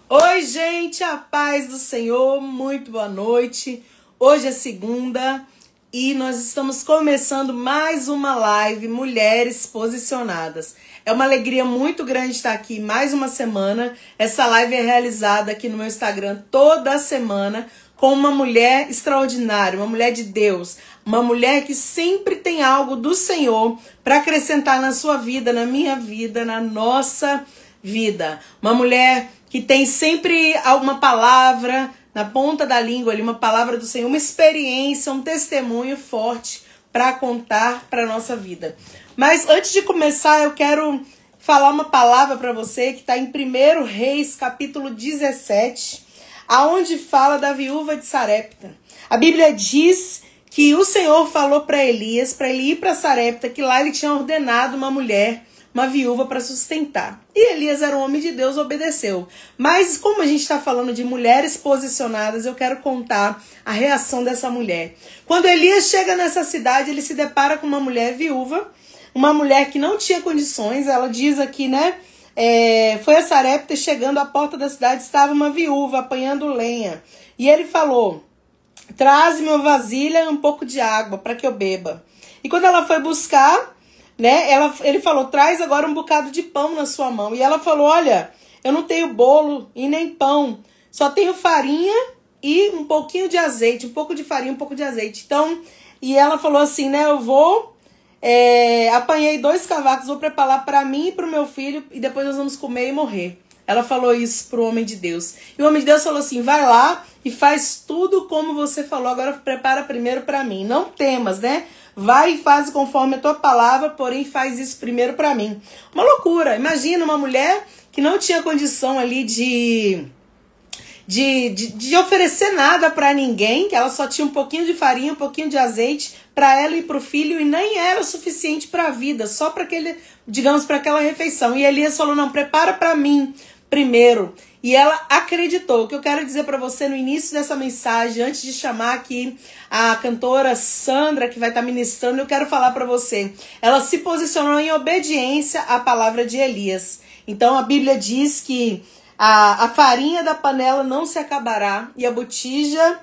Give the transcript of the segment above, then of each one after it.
Oi, gente, a paz do Senhor, muito boa noite. Hoje é segunda e nós estamos começando mais uma live Mulheres Posicionadas. É uma alegria muito grande estar aqui mais uma semana. Essa live é realizada aqui no meu Instagram toda semana com uma mulher extraordinária, uma mulher de Deus, uma mulher que sempre tem algo do Senhor para acrescentar na sua vida, na minha vida, na nossa vida. Uma mulher que tem sempre alguma palavra na ponta da língua ali, uma palavra do Senhor, uma experiência, um testemunho forte para contar para a nossa vida. Mas antes de começar, eu quero falar uma palavra para você que está em 1 Reis, capítulo 17, aonde fala da viúva de Sarepta. A Bíblia diz que o Senhor falou para Elias, para ele ir para Sarepta, que lá ele tinha ordenado uma mulher, uma viúva para sustentar. E Elias era um homem de Deus, obedeceu. Mas como a gente está falando de mulheres posicionadas, eu quero contar a reação dessa mulher. Quando Elias chega nessa cidade, ele se depara com uma mulher viúva, uma mulher que não tinha condições. Ela diz aqui, né? Foi a Sarepta e chegando à porta da cidade estava uma viúva apanhando lenha. E ele falou: traz-me uma vasilha e um pouco de água para que eu beba. E quando ela foi buscar, né, ele falou: traz agora um bocado de pão na sua mão. E ela falou: olha, eu não tenho bolo e nem pão, só tenho farinha e um pouquinho de azeite, um pouco de farinha, um pouco de azeite. Então, e ela falou assim, né, eu vou, apanhei 2 cavacos, vou preparar para mim e para o meu filho e depois nós vamos comer e morrer. Ela falou isso pro homem de Deus. E o homem de Deus falou assim: vai lá e faz tudo como você falou, agora prepara primeiro para mim. Não temas, né? Vai e faz conforme a tua palavra, porém faz isso primeiro para mim. Uma loucura. Imagina uma mulher que não tinha condição ali de oferecer nada para ninguém, que ela só tinha um pouquinho de farinha, um pouquinho de azeite para ela e para o filho, e nem era o suficiente para a vida, só para aquele, digamos, para aquela refeição. E Elias falou: não, prepara para mim primeiro. E ela acreditou. O que eu quero dizer para você no início dessa mensagem, antes de chamar aqui a cantora Sandra, que vai estar ministrando, eu quero falar para você. Ela se posicionou em obediência à palavra de Elias. Então a Bíblia diz que a farinha da panela não se acabará e a botija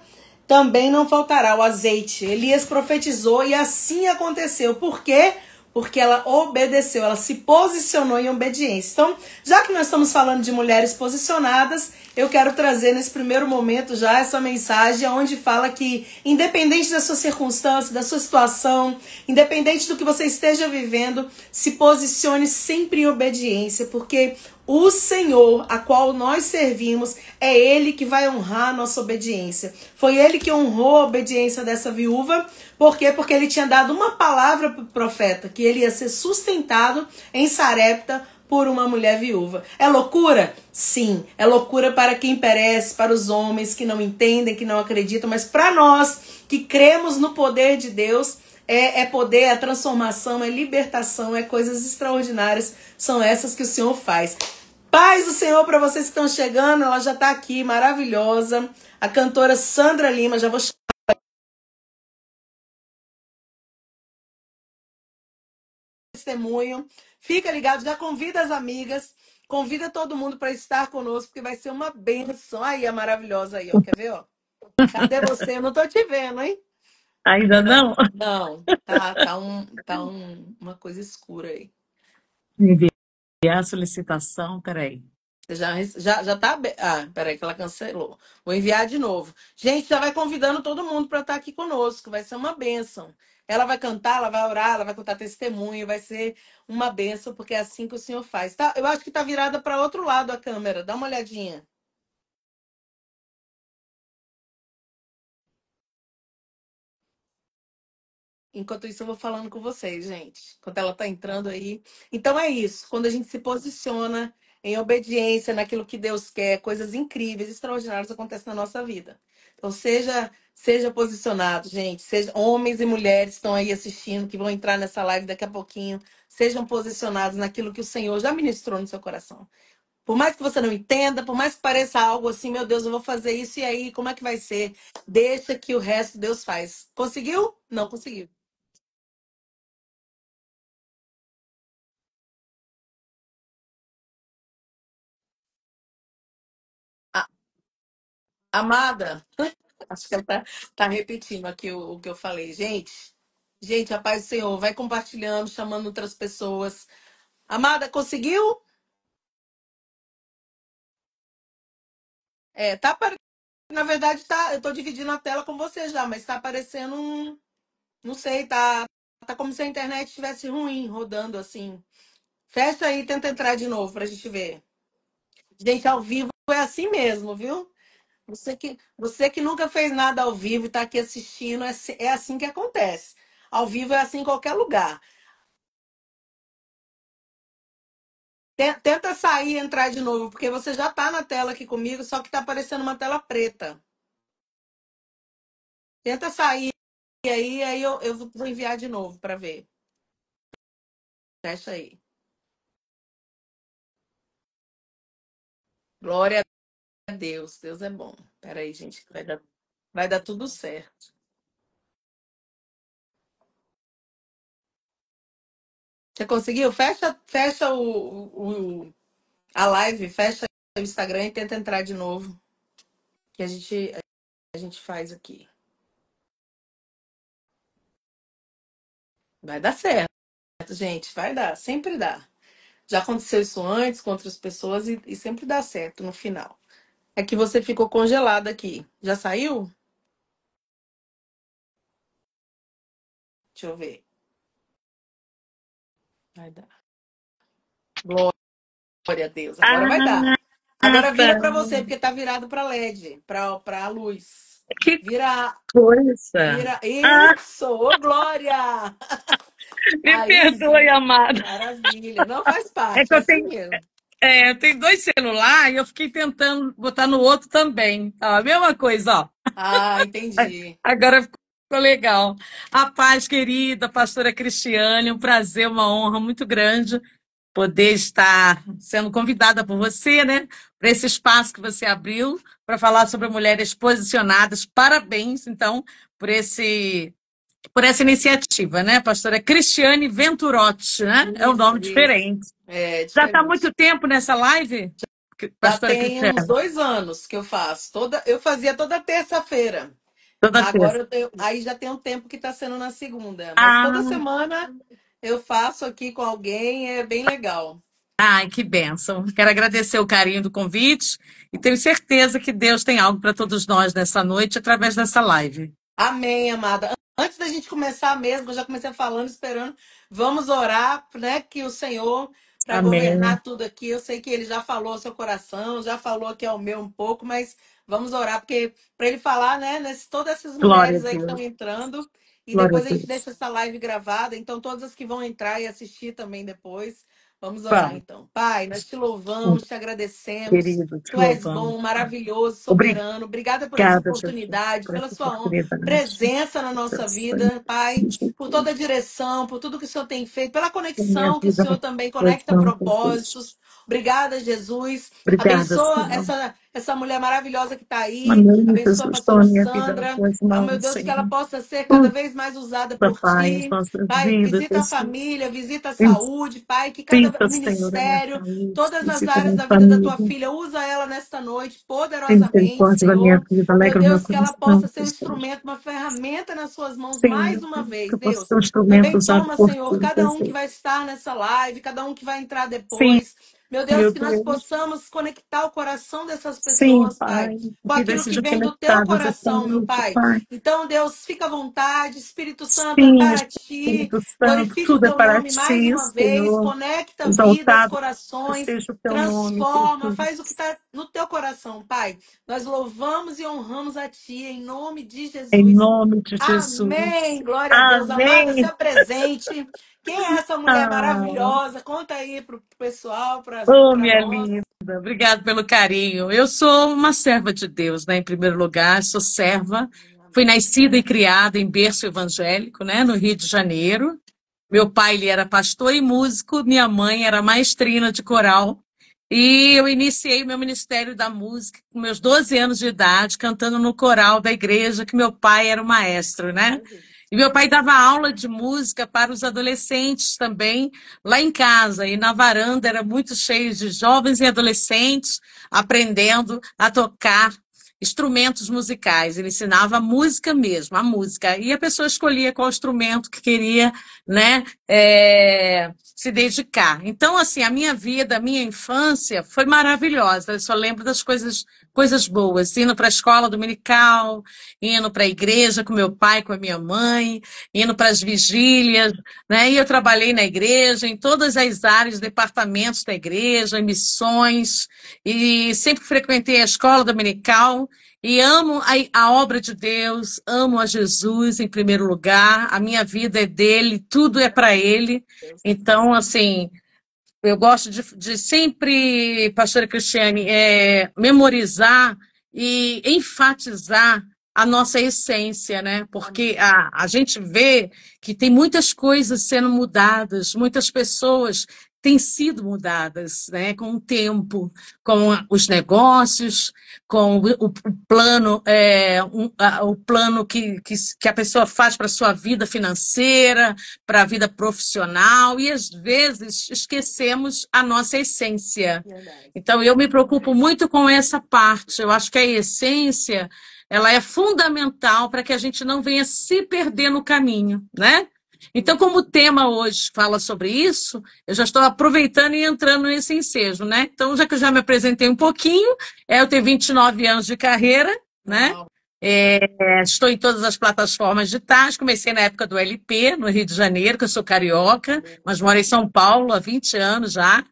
também não faltará, o azeite. Elias profetizou e assim aconteceu. Por quê? Porque ela obedeceu, ela se posicionou em obediência. Então, já que nós estamos falando de mulheres posicionadas, eu quero trazer nesse primeiro momento já essa mensagem onde fala que, independente da sua circunstância, da sua situação, independente do que você esteja vivendo, se posicione sempre em obediência, porque o Senhor, a qual nós servimos, é Ele que vai honrar a nossa obediência. Foi Ele que honrou a obediência dessa viúva. Por quê? Porque Ele tinha dado uma palavra para o profeta, que ele ia ser sustentado em Sarepta por uma mulher viúva. É loucura? Sim. É loucura para quem perece, para os homens que não entendem, que não acreditam, mas para nós que cremos no poder de Deus, é poder, é transformação, é libertação, é coisas extraordinárias, são essas que o Senhor faz. Paz do Senhor para vocês que estão chegando, ela já está aqui, maravilhosa. A cantora Sandra Lima, já vou chamar testemunho. Fica ligado, já convida as amigas, convida todo mundo para estar conosco, porque vai ser uma bênção. Aí, a maravilhosa aí, ó. Quer ver, ó? Cadê você? Eu não tô te vendo, hein? Ainda não? Não, tá uma coisa escura aí. Enviar a solicitação, peraí. Você já tá aberto. Ah, peraí, que ela cancelou. Vou enviar de novo. Gente, já vai convidando todo mundo para estar aqui conosco. Vai ser uma bênção. Ela vai cantar, ela vai orar, ela vai contar testemunho. Vai ser uma bênção, porque é assim que o Senhor faz. Tá, eu acho que tá virada para outro lado a câmera. Dá uma olhadinha. Enquanto isso, eu vou falando com vocês, gente. Enquanto ela tá entrando aí. Então é isso. Quando a gente se posiciona em obediência naquilo que Deus quer, coisas incríveis, extraordinárias acontecem na nossa vida. Então seja posicionado, gente. Seja homens e mulheres que estão aí assistindo, que vão entrar nessa live daqui a pouquinho. Sejam posicionados naquilo que o Senhor já ministrou no seu coração. Por mais que você não entenda, por mais que pareça algo assim, meu Deus, eu vou fazer isso e aí, como é que vai ser? Deixa que o resto Deus faz. Conseguiu? Não conseguiu. Amada, acho que ela tá repetindo aqui o que eu falei. Gente, a paz do Senhor, vai compartilhando, chamando outras pessoas. Amada, conseguiu? Tá aparecendo. Na verdade, tá. Eu tô dividindo a tela com você já, mas tá aparecendo um. Não sei, tá como se a internet estivesse ruim, rodando assim. Fecha aí e tenta entrar de novo pra gente ver. Gente, ao vivo é assim mesmo, viu? Você que nunca fez nada ao vivo e tá aqui assistindo, é assim que acontece. Ao vivo é assim em qualquer lugar. Tenta sair e entrar de novo, porque você já tá na tela aqui comigo, só que tá aparecendo uma tela preta. Tenta sair aí eu vou enviar de novo para ver. Fecha aí. Glória a Deus. Deus é bom. Peraí, gente, que vai dar tudo certo. Você conseguiu? Fecha a live, fecha o Instagram e tenta entrar de novo, que a gente faz aqui. Vai dar certo, gente, vai dar, sempre dá. Já aconteceu isso antes com outras pessoas e sempre dá certo no final. É que você ficou congelada aqui. Já saiu? Deixa eu ver. Vai dar. Glória a Deus. Agora vai dar. Ah, Agora tá. vira para você, porque tá virado para LED, para a luz. Que Vira, coisa. vira. Ah, Isso! Ô, Glória! me Aí perdoe, sim. amada. Maravilha. Não faz É parte, que é eu assim tenho, mesmo. eu tenho dois celulares e eu fiquei tentando botar no outro também. Ó, a mesma coisa, ó. Ah, entendi. Agora ficou legal. A paz, querida pastora Cristiane, um prazer, uma honra muito grande poder estar sendo convidada por você, né, para esse espaço que você abriu para falar sobre mulheres posicionadas. Parabéns, então, por essa iniciativa, né, pastora Cristiane Venturotti, né? É um Isso, nome isso. diferente. É Já está há muito diferente. tempo nessa live, Já pastora tem uns Cristiane? 2 anos que eu faço. Eu fazia toda terça-feira. Toda Agora terça. aí já tem um tempo que está sendo na segunda. Mas toda Ah, semana eu faço aqui com alguém, é bem legal. ai, que bênção. Quero agradecer o carinho do convite e tenho certeza que Deus tem algo para todos nós nessa noite através dessa live. Amém, amada. Antes da gente começar mesmo, eu já comecei falando, esperando. Vamos orar, né? Que o Senhor, para Amém. governar tudo aqui, eu sei que Ele já falou ao seu coração, já falou aqui ao meu um pouco, mas vamos orar, porque para Ele falar, né? Todas essas Glória a mulheres aí que estão Deus. entrando, e Glória a depois a gente Deus. deixa essa live gravada, então todas as que vão entrar e assistir também depois. Vamos orar Vamos, então. Pai, nós te sim, louvamos, te agradecemos. querido, te Tu és louvamos. bom, maravilhoso, Obrigada, soberano. Obrigada por essa Jesus, oportunidade, por pela essa sua oportunidade. presença na nossa Deus, Senhor, vida, Pai, Jesus, por toda a direção, por tudo que o Senhor tem feito, pela a minha conexão que o vida Senhor na também conecta posição, Jesus. propósitos. Obrigada, Jesus. Obrigada, Abençoa Senhor. essa mulher maravilhosa que está aí. Amém, Abençoa a Jesus, estou pastora a minha vida nas Sandra. tuas Ah, meu mãos, Deus, que Senhor. ela possa ser cada Tudo, vez mais usada da por paz, ti. nossas Pai, vidas, visita a Jesus. família, visita a saúde, Pai, que cada Visita, Senhor, a minha ministério, saúde, todas as visita a áreas minha da vida da tua família. filha, usa ela nesta noite Tem poderosamente, misericórdia da minha Senhor. vida, Meu alegra o meu Deus, que ela coração, possa ser um Jesus. instrumento, uma ferramenta nas suas mãos mais Senhor, uma que vez, eu possa Deus. ser um instrumento Também usado toma, por Senhor, ti, cada um que Jesus. vai estar nessa live, cada um que vai entrar Sim, depois. Meu Deus, meu que nós Deus. possamos conectar o coração dessas Sim, pessoas, Pai, Pai. com Que aquilo que seja vem do teu conectadas essa coração, meu noite, Pai. Pai. Então, Deus, fica à vontade, Espírito Santo, é Sim, para ti. Espírito Santo, Glorifica o tudo é teu para nome mais ti, uma vez, Senhor. conecta vidas, Exaltado corações, seja o teu nome, transforma, Jesus. faz o que está no teu coração, Pai. Nós louvamos e honramos a Ti, em nome de Em Jesus. nome de Jesus. Amém. Glória a Deus. Amada, se Amém. apresente. Quem é essa mulher Ah, maravilhosa? Conta aí pro pessoal, oh, para minha nós. linda, obrigado pelo carinho. Eu sou uma serva de Deus, né? Em primeiro lugar, sou serva. Fui nascida e criada em berço evangélico, né? No Rio de Janeiro. Meu pai, ele era pastor e músico, minha mãe era maestrina de coral. E eu iniciei meu ministério da música com meus 12 anos de idade, cantando no coral da igreja, que meu pai era o maestro, né? Maravilha. E meu pai dava aula de música para os adolescentes também, lá em casa. E na varanda era muito cheio de jovens e adolescentes aprendendo a tocar. instrumentos musicais. Ele ensinava a música mesmo, a música. E a pessoa escolhia qual instrumento que queria, né, se dedicar. Então, assim, a minha vida, a minha infância foi maravilhosa. Eu só lembro das coisas boas, indo para a escola dominical, indo para a igreja com meu pai, com a minha mãe, indo para as vigílias, né? E eu trabalhei na igreja, em todas as áreas, departamentos da igreja, em missões, e sempre frequentei a escola dominical. E amo a obra de Deus, amo a Jesus em primeiro lugar, a minha vida é dele, tudo é para ele. Então, assim, eu gosto de sempre, pastora Cristiane, memorizar e enfatizar a nossa essência, né? Porque a gente vê que tem muitas coisas sendo mudadas, muitas pessoas têm sido mudadas, né? Com o tempo, com os negócios, com o plano, o plano que a pessoa faz para a sua vida financeira, para a vida profissional, e às vezes esquecemos a nossa essência. Então, eu me preocupo muito com essa parte. Eu acho que a essência, ela é fundamental para que a gente não venha se perder no caminho, né? Então, como o tema hoje fala sobre isso, eu já estou aproveitando e entrando nesse ensejo, né? Então, já que eu já me apresentei um pouquinho, eu tenho 29 anos de carreira, né? Estou em todas as plataformas digitais, comecei na época do LP, no Rio de Janeiro, que eu sou carioca, mas moro em São Paulo há 20 anos já.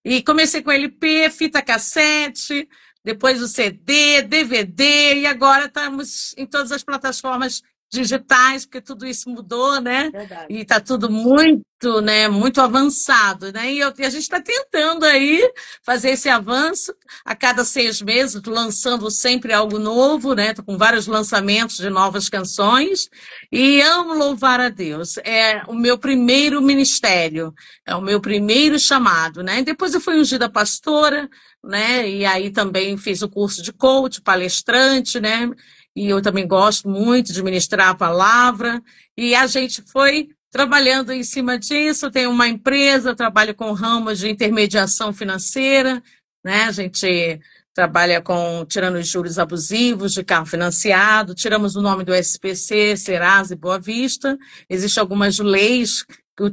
E comecei com LP, fita cassete, depois o CD, DVD, e agora estamos em todas as plataformas digitais, porque tudo isso mudou, né? Verdade. E está tudo muito, né, muito avançado, né? E a gente está tentando aí fazer esse avanço a cada 6 meses, lançando sempre algo novo, né? Tô com vários lançamentos de novas canções e amo louvar a Deus. É o meu primeiro ministério, é o meu primeiro chamado, né? E depois eu fui ungida pastora, né? E aí também fiz o curso de coach, palestrante, né? E eu também gosto muito de ministrar a palavra, e a gente foi trabalhando em cima disso. Eu tenho uma empresa, eu trabalho com ramos de intermediação financeira, né? A gente trabalha tirando os juros abusivos de carro financiado, tiramos o nome do SPC, Serasa e Boa Vista. Existem algumas leis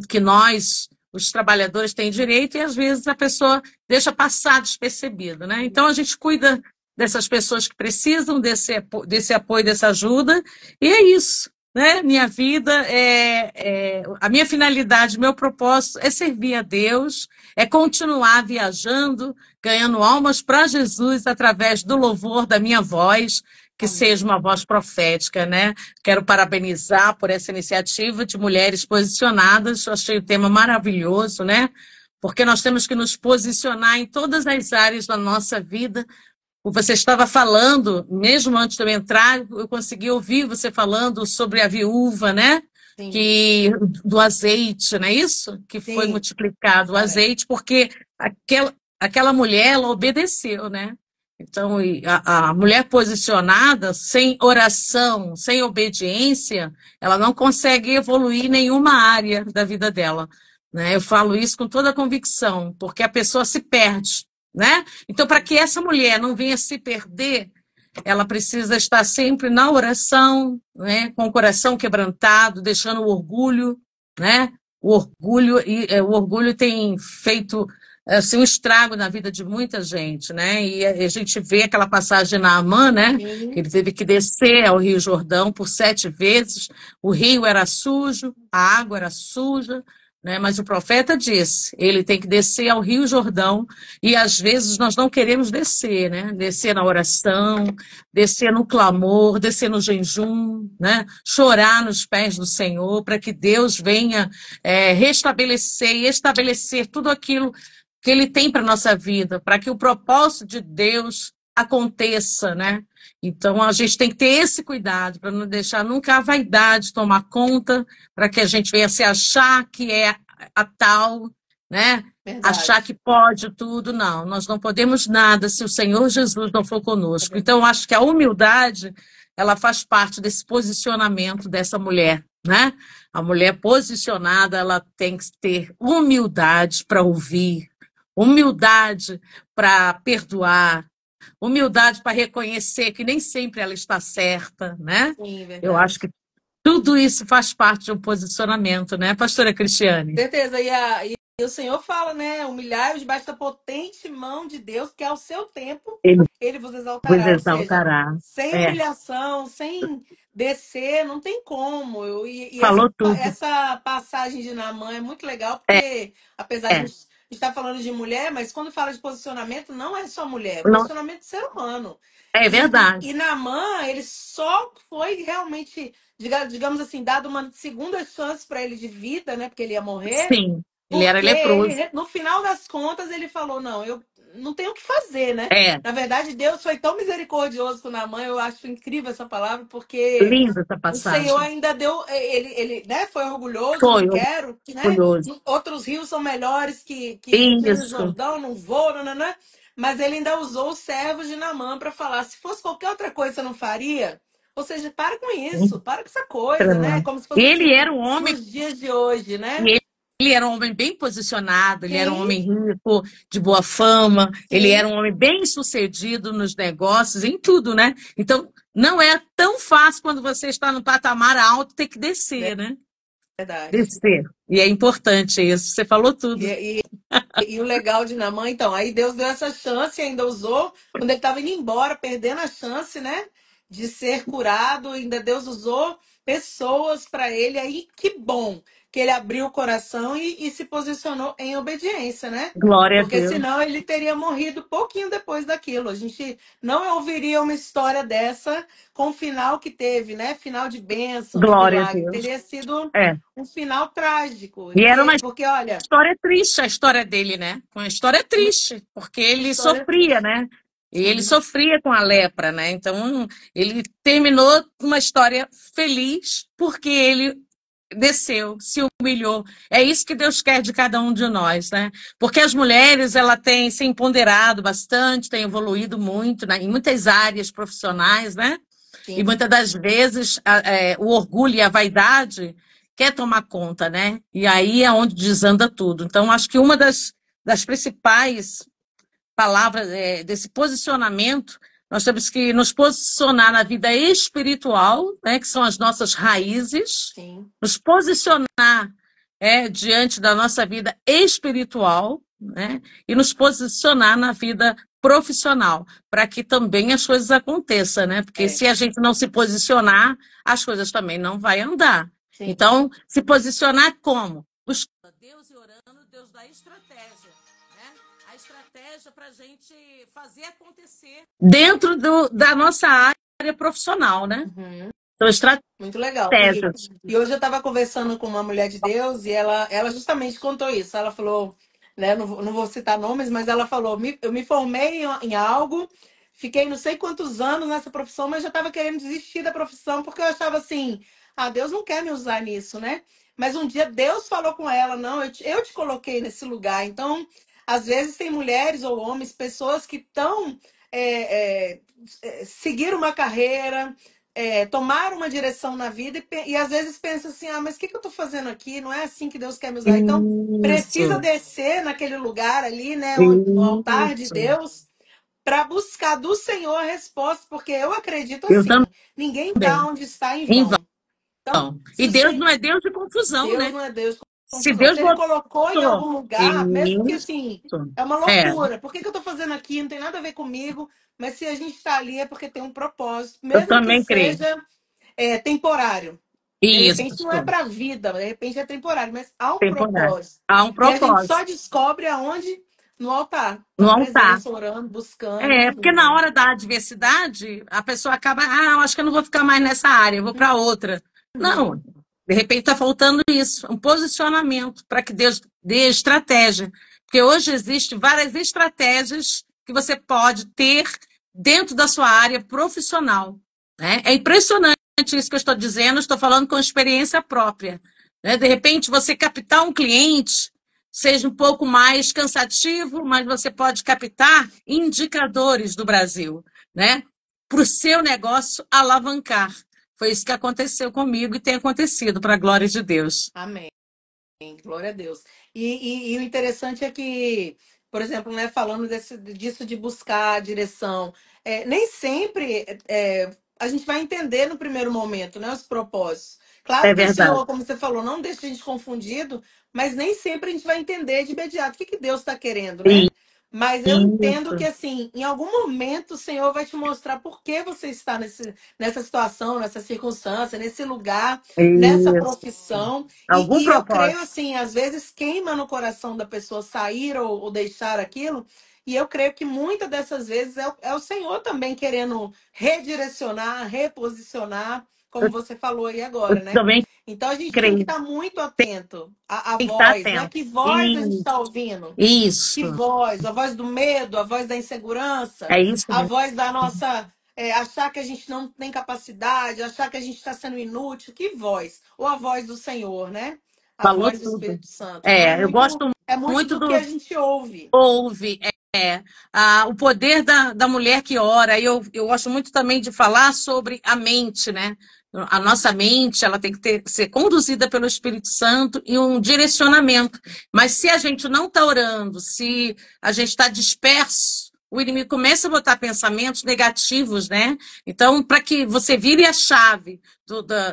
que nós, os trabalhadores, têm direito, e às vezes a pessoa deixa passar despercebido, né? Então a gente cuida dessas pessoas que precisam desse apoio, dessa ajuda, e é isso, né? Minha vida, a minha finalidade, meu propósito é servir a Deus, é continuar viajando, ganhando almas para Jesus através do louvor da minha voz, que seja uma voz profética, né? Quero parabenizar por essa iniciativa de Mulheres Posicionadas, eu achei o tema maravilhoso, né? Porque nós temos que nos posicionar em todas as áreas da nossa vida. Você estava falando, mesmo antes de eu entrar, eu consegui ouvir você falando sobre a viúva, né? Sim. Do azeite, não é isso? Que foi Sim. multiplicado o azeite, porque aquela mulher, ela obedeceu, né? Então, a mulher posicionada, sem oração, sem obediência, ela não consegue evoluir em nenhuma área da vida dela, né? Eu falo isso com toda a convicção, porque a pessoa se perde, né? Então, para que essa mulher não venha se perder, ela precisa estar sempre na oração, né? Com o coração quebrantado, deixando o orgulho, né? O orgulho tem feito assim, um estrago na vida de muita gente, né? E a gente vê aquela passagem de Naamã, né? Sim. Que ele teve que descer ao Rio Jordão por 7 vezes. O rio era sujo, a água era suja, né? Mas o profeta disse, ele tem que descer ao Rio Jordão, e às vezes nós não queremos descer, né? Descer na oração, descer no clamor, descer no jejum, né? Chorar nos pés do Senhor, para que Deus venha restabelecer e estabelecer tudo aquilo que Ele tem para a nossa vida, para que o propósito de Deus aconteça, né? Então, a gente tem que ter esse cuidado para não deixar nunca a vaidade tomar conta, para que a gente venha se achar que é a tal, né? Verdade. Achar que pode tudo. Não, nós não podemos nada se o Senhor Jesus não for conosco. Então, eu acho que a humildade, ela faz parte desse posicionamento dessa mulher, né? A mulher posicionada, ela tem que ter humildade para ouvir, humildade para perdoar, humildade para reconhecer que nem sempre ela está certa, né? Sim, Eu acho verdade. que tudo isso faz parte de um posicionamento, né, pastora Cristiane? Certeza. E o Senhor fala, né? Humilhai-os debaixo da potente mão de Deus, que ao seu tempo Ele ele vos vos exaltará. Ou seja, exaltará. sem É, humilhação, sem descer, não tem como. E falou tudo. essa passagem de Naamã é muito legal, É, porque apesar de a é, gente estar falando de mulher, mas quando fala de posicionamento, não é só mulher, é não, posicionamento de ser humano. é verdade. E Naamã, ele só foi realmente, digamos assim, dado uma segunda chance para ele de vida, né? Porque ele ia morrer. Sim, ele era Porque leproso. ele, no final das contas, ele falou: não, eu não tenho o que fazer, né? É, Na verdade, Deus foi tão misericordioso com Naamã, eu acho incrível essa palavra, porque linda essa o Senhor passagem. ainda deu, ele né, foi orgulhoso, Foi não quero, né? orgulhoso. Outros rios são melhores que o Rio Isso, Jordão, não vou, né? Mas ele ainda usou os servos de Naamã para falar: se fosse qualquer outra coisa, você não faria? Ou seja, para com isso, para com essa coisa, né? tremendo. Como se fosse Ele assim, era um homem, nos dias de hoje, né? e ele era um homem bem posicionado, ele era um Sim, homem rico, de boa fama, ele sim. era um homem bem sucedido nos negócios, em tudo, né? Então, não é tão fácil quando você está no patamar alto ter que descer, né? Verdade. Descer. E é importante isso. Você falou tudo. E, e o legal de Naamã, então, aí Deus deu essa chance e ainda usou, quando ele estava indo embora, perdendo a chance, né, de ser curado, ainda Deus usou pessoas para ele. Aí que bom que ele abriu o coração e se posicionou em obediência, né? Glória a Porque Deus. senão ele teria morrido pouquinho depois daquilo. A gente não ouviria uma história dessa com o final que teve, né? Final de bênção, de Glória a milagre. Deus. Teria sido É. um final trágico. E era uma Porque olha, história triste, a história dele, né? Uma história uma triste, porque ele história sofria, triste. né? E ele Sim, sofria com a lepra, né? Então, ele terminou uma história feliz porque ele desceu, se humilhou. É isso que Deus quer de cada um de nós, né? Porque as mulheres, ela tem se empoderado bastante, tem evoluído muito, né? Em muitas áreas profissionais, né? E sim, muitas das vezes o orgulho e a vaidade quer tomar conta, né? E aí é onde desanda tudo. Então, acho que uma das principais palavras desse posicionamento, nós temos que nos posicionar na vida espiritual, né, que são as nossas raízes, sim. nos posicionar diante da nossa vida espiritual, né, e nos posicionar na vida profissional, para que também as coisas aconteçam, né? Porque É, se a gente não se posicionar, as coisas também não vai andar. sim. Então, se posicionar como? Buscando a Deus e orando, Deus dá estratégia, né? A estratégia para a gente fazer acontecer dentro da nossa área profissional, né? Uhum. Então, Muito legal. estratégias. E hoje eu estava conversando com uma mulher de Deus e ela justamente contou isso. Ela falou, né? Não vou citar nomes, mas ela falou: eu me formei em algo, fiquei não sei quantos anos nessa profissão, mas já estava querendo desistir da profissão porque eu achava assim: ah, Deus não quer me usar nisso, né? Mas um dia Deus falou com ela: não, eu te coloquei nesse lugar. Então, às vezes tem mulheres ou homens, pessoas que estão seguir uma carreira, tomar uma direção na vida e às vezes pensa assim: ah, mas o que, que eu estou fazendo aqui? Não é assim que Deus quer me usar. Então, precisa Isso, descer naquele lugar ali, né, no altar de isso. Deus, para buscar do Senhor a resposta, porque eu acredito Eu assim: ninguém está também. onde está em Em vão. Então, vão. se E o Deus Senhor não é Deus de confusão, Deus né? não é Deus de Se confusão. Deus Se ele colocou em botou algum lugar, mesmo que isso, assim, é uma é, loucura. Por que, que eu estou fazendo aqui? Não tem nada a ver comigo. Mas se a gente está ali é porque tem um propósito, eu mesmo que também creio. seja temporário. De Isso, repente não é para a vida, de repente é temporário, mas há um temporário. propósito. Há um E a gente só propósito descobre aonde? No altar, no na altar. presença, orando, buscando, É, porque na enfim. hora da adversidade, a pessoa acaba, eu acho que eu não vou ficar mais nessa área, eu vou para outra. Não, Uhum. de repente está faltando isso, um posicionamento para que Deus dê estratégia. Porque hoje existem várias estratégias que você pode ter dentro da sua área profissional, né? É impressionante isso que eu estou dizendo, estou falando com experiência própria, né? De repente, você captar um cliente seja um pouco mais cansativo, mas você pode captar indicadores do Brasil, né? Para o seu negócio alavancar. Foi isso que aconteceu comigo e tem acontecido, para a glória de Deus. Amém. Glória a Deus. E o interessante é que por exemplo, né, falando disso de buscar a direção, nem sempre a gente vai entender no primeiro momento, né, os propósitos. Claro É que o verdade. Senhor, como você falou, não deixa a gente confundido, mas nem sempre a gente vai entender de imediato o que Deus está querendo, né? Mas eu entendo que, Isso, assim, em algum momento o Senhor vai te mostrar por que você está nessa situação, nessa circunstância, nesse lugar, nessa isso. profissão. Algum E eu creio propósito. assim, às vezes queima no coração da pessoa sair ou deixar aquilo. E eu creio que muitas dessas vezes é o Senhor também querendo redirecionar, reposicionar, como Eu, você falou aí eu agora, né? também Então a gente tem que creio. estar muito atento à Tem que estar voz, né? atento. Que voz a gente Isso, está ouvindo? Que isso. voz? A voz do medo, a voz da insegurança, É isso a mesmo. voz da nossa. Achar que a gente não tem capacidade, achar que a gente está sendo inútil. Que voz? Ou a voz do Senhor, né? A Falou voz do tudo. Espírito Santo. Então Eu gosto é muito muito do que do a gente ouve. ouve, o poder da mulher que ora. Eu gosto muito também de falar sobre a mente, né? A nossa mente, ela tem que ser conduzida pelo Espírito Santo e um direcionamento. Mas se a gente não está orando, se a gente está disperso, o inimigo começa a botar pensamentos negativos, né? Então, para que você vire a chave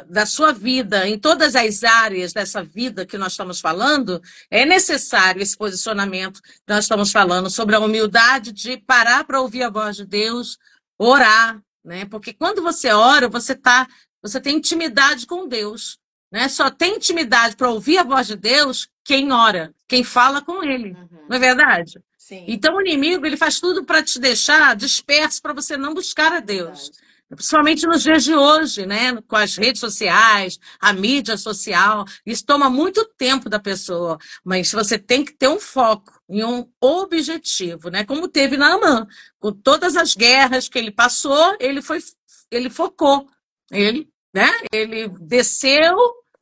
da sua vida, em todas as áreas dessa vida que nós estamos falando, é necessário esse posicionamento. Nós estamos falando sobre a humildade de parar para ouvir a voz de Deus, orar, né? Porque quando você ora, você tem intimidade com Deus, né? Só tem intimidade para ouvir a voz de Deus quem ora, quem fala com Ele, não é Uhum. verdade? Sim, Então o inimigo ele faz tudo para te deixar disperso para você não buscar a Deus. verdade. Principalmente nos dias de hoje, né? Com as redes sociais, a mídia social, isso toma muito tempo da pessoa. Mas você tem que ter um foco e um objetivo, né? Como teve Naamã. Com todas as guerras que ele passou, ele focou. Ele desceu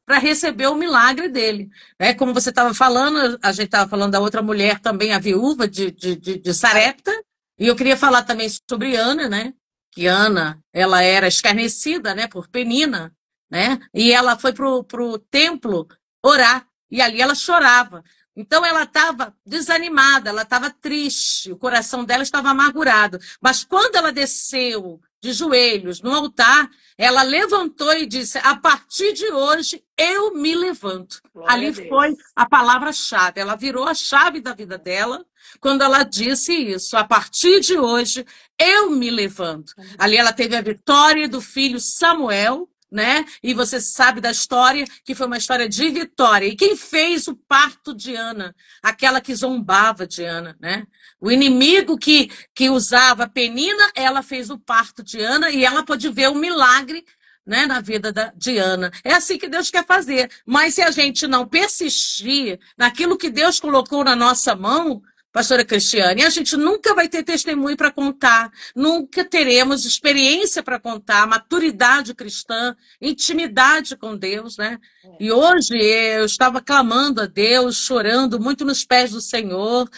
para receber o milagre dele. Como você estava falando, a gente estava falando da outra mulher também, a viúva de Cara, Sarepta, e eu queria falar também sobre Ana, né? Que Ana, ela era escarnecida, né, por Penina, né? E ela foi pro templo orar, e ali ela chorava. Então ela estava desanimada, ela estava triste, o coração dela estava amargurado. Mas quando ela desceu de joelhos no altar, ela levantou e disse: a partir de hoje eu me levanto. glória a Ali foi Deus. a palavra-chave. Ela virou a chave da vida dela quando ela disse isso. A partir de hoje eu me levanto. Ali ela teve a vitória do filho Samuel, né? E você sabe da história, que foi uma história de vitória. E quem fez o parto de Ana? Aquela que zombava de Ana, né? O inimigo que usava Penina, ela fez o parto de Ana e ela pôde ver o milagre, né, na vida de Ana. É assim que Deus quer fazer. Mas se a gente não persistir naquilo que Deus colocou na nossa mão, pastora Cristiane, a gente nunca vai ter testemunho para contar, nunca teremos experiência para contar, maturidade cristã, intimidade com Deus, né? E hoje eu estava clamando a Deus, chorando muito nos pés do Senhor.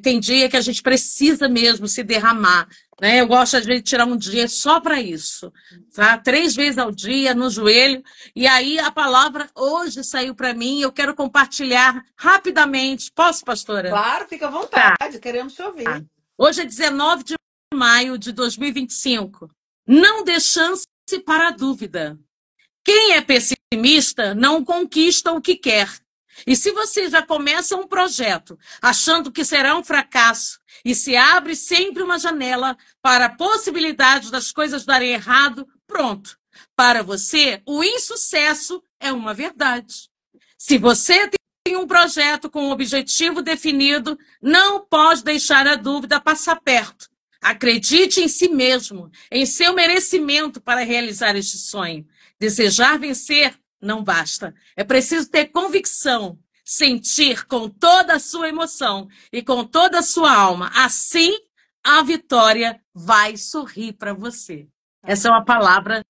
Tem dia que a gente precisa mesmo se derramar, né? Eu gosto de tirar um dia só para isso, tá? 3 vezes ao dia, no joelho. E aí a palavra hoje saiu para mim, eu quero compartilhar rapidamente. Posso, pastora? Claro, fica à Tá. vontade, queremos te ouvir. Hoje é 19 de maio de 2025. Não dê chance para a dúvida. Quem é pessimista não conquista o que quer. E se você já começa um projeto achando que será um fracasso e se abre sempre uma janela para a possibilidade das coisas darem errado, pronto. Para você, o insucesso é uma verdade. Se você tem um projeto com um objetivo definido, não pode deixar a dúvida passar perto. Acredite em si mesmo, em seu merecimento para realizar este sonho. Desejar vencer não basta. É preciso ter convicção, sentir com toda a sua emoção e com toda a sua alma. Assim, a vitória vai sorrir para você. Essa é uma palavra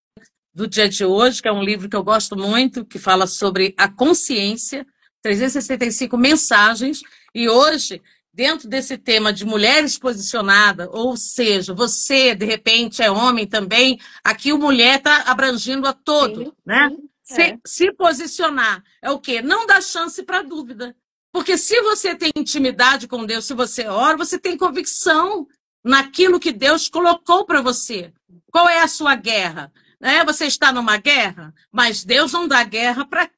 do dia de hoje, que é um livro que eu gosto muito, que fala sobre a consciência, 365 mensagens, e hoje, dentro desse tema de mulheres posicionadas, ou seja, você, de repente, é homem também, aqui o mulher está abrangindo a todo, Sim, né? sim. Se posicionar é o quê? Não dá chance para dúvida. Porque se você tem intimidade com Deus, se você ora, você tem convicção naquilo que Deus colocou para você. Qual é a sua guerra? Né? Você está numa guerra, mas Deus não dá guerra para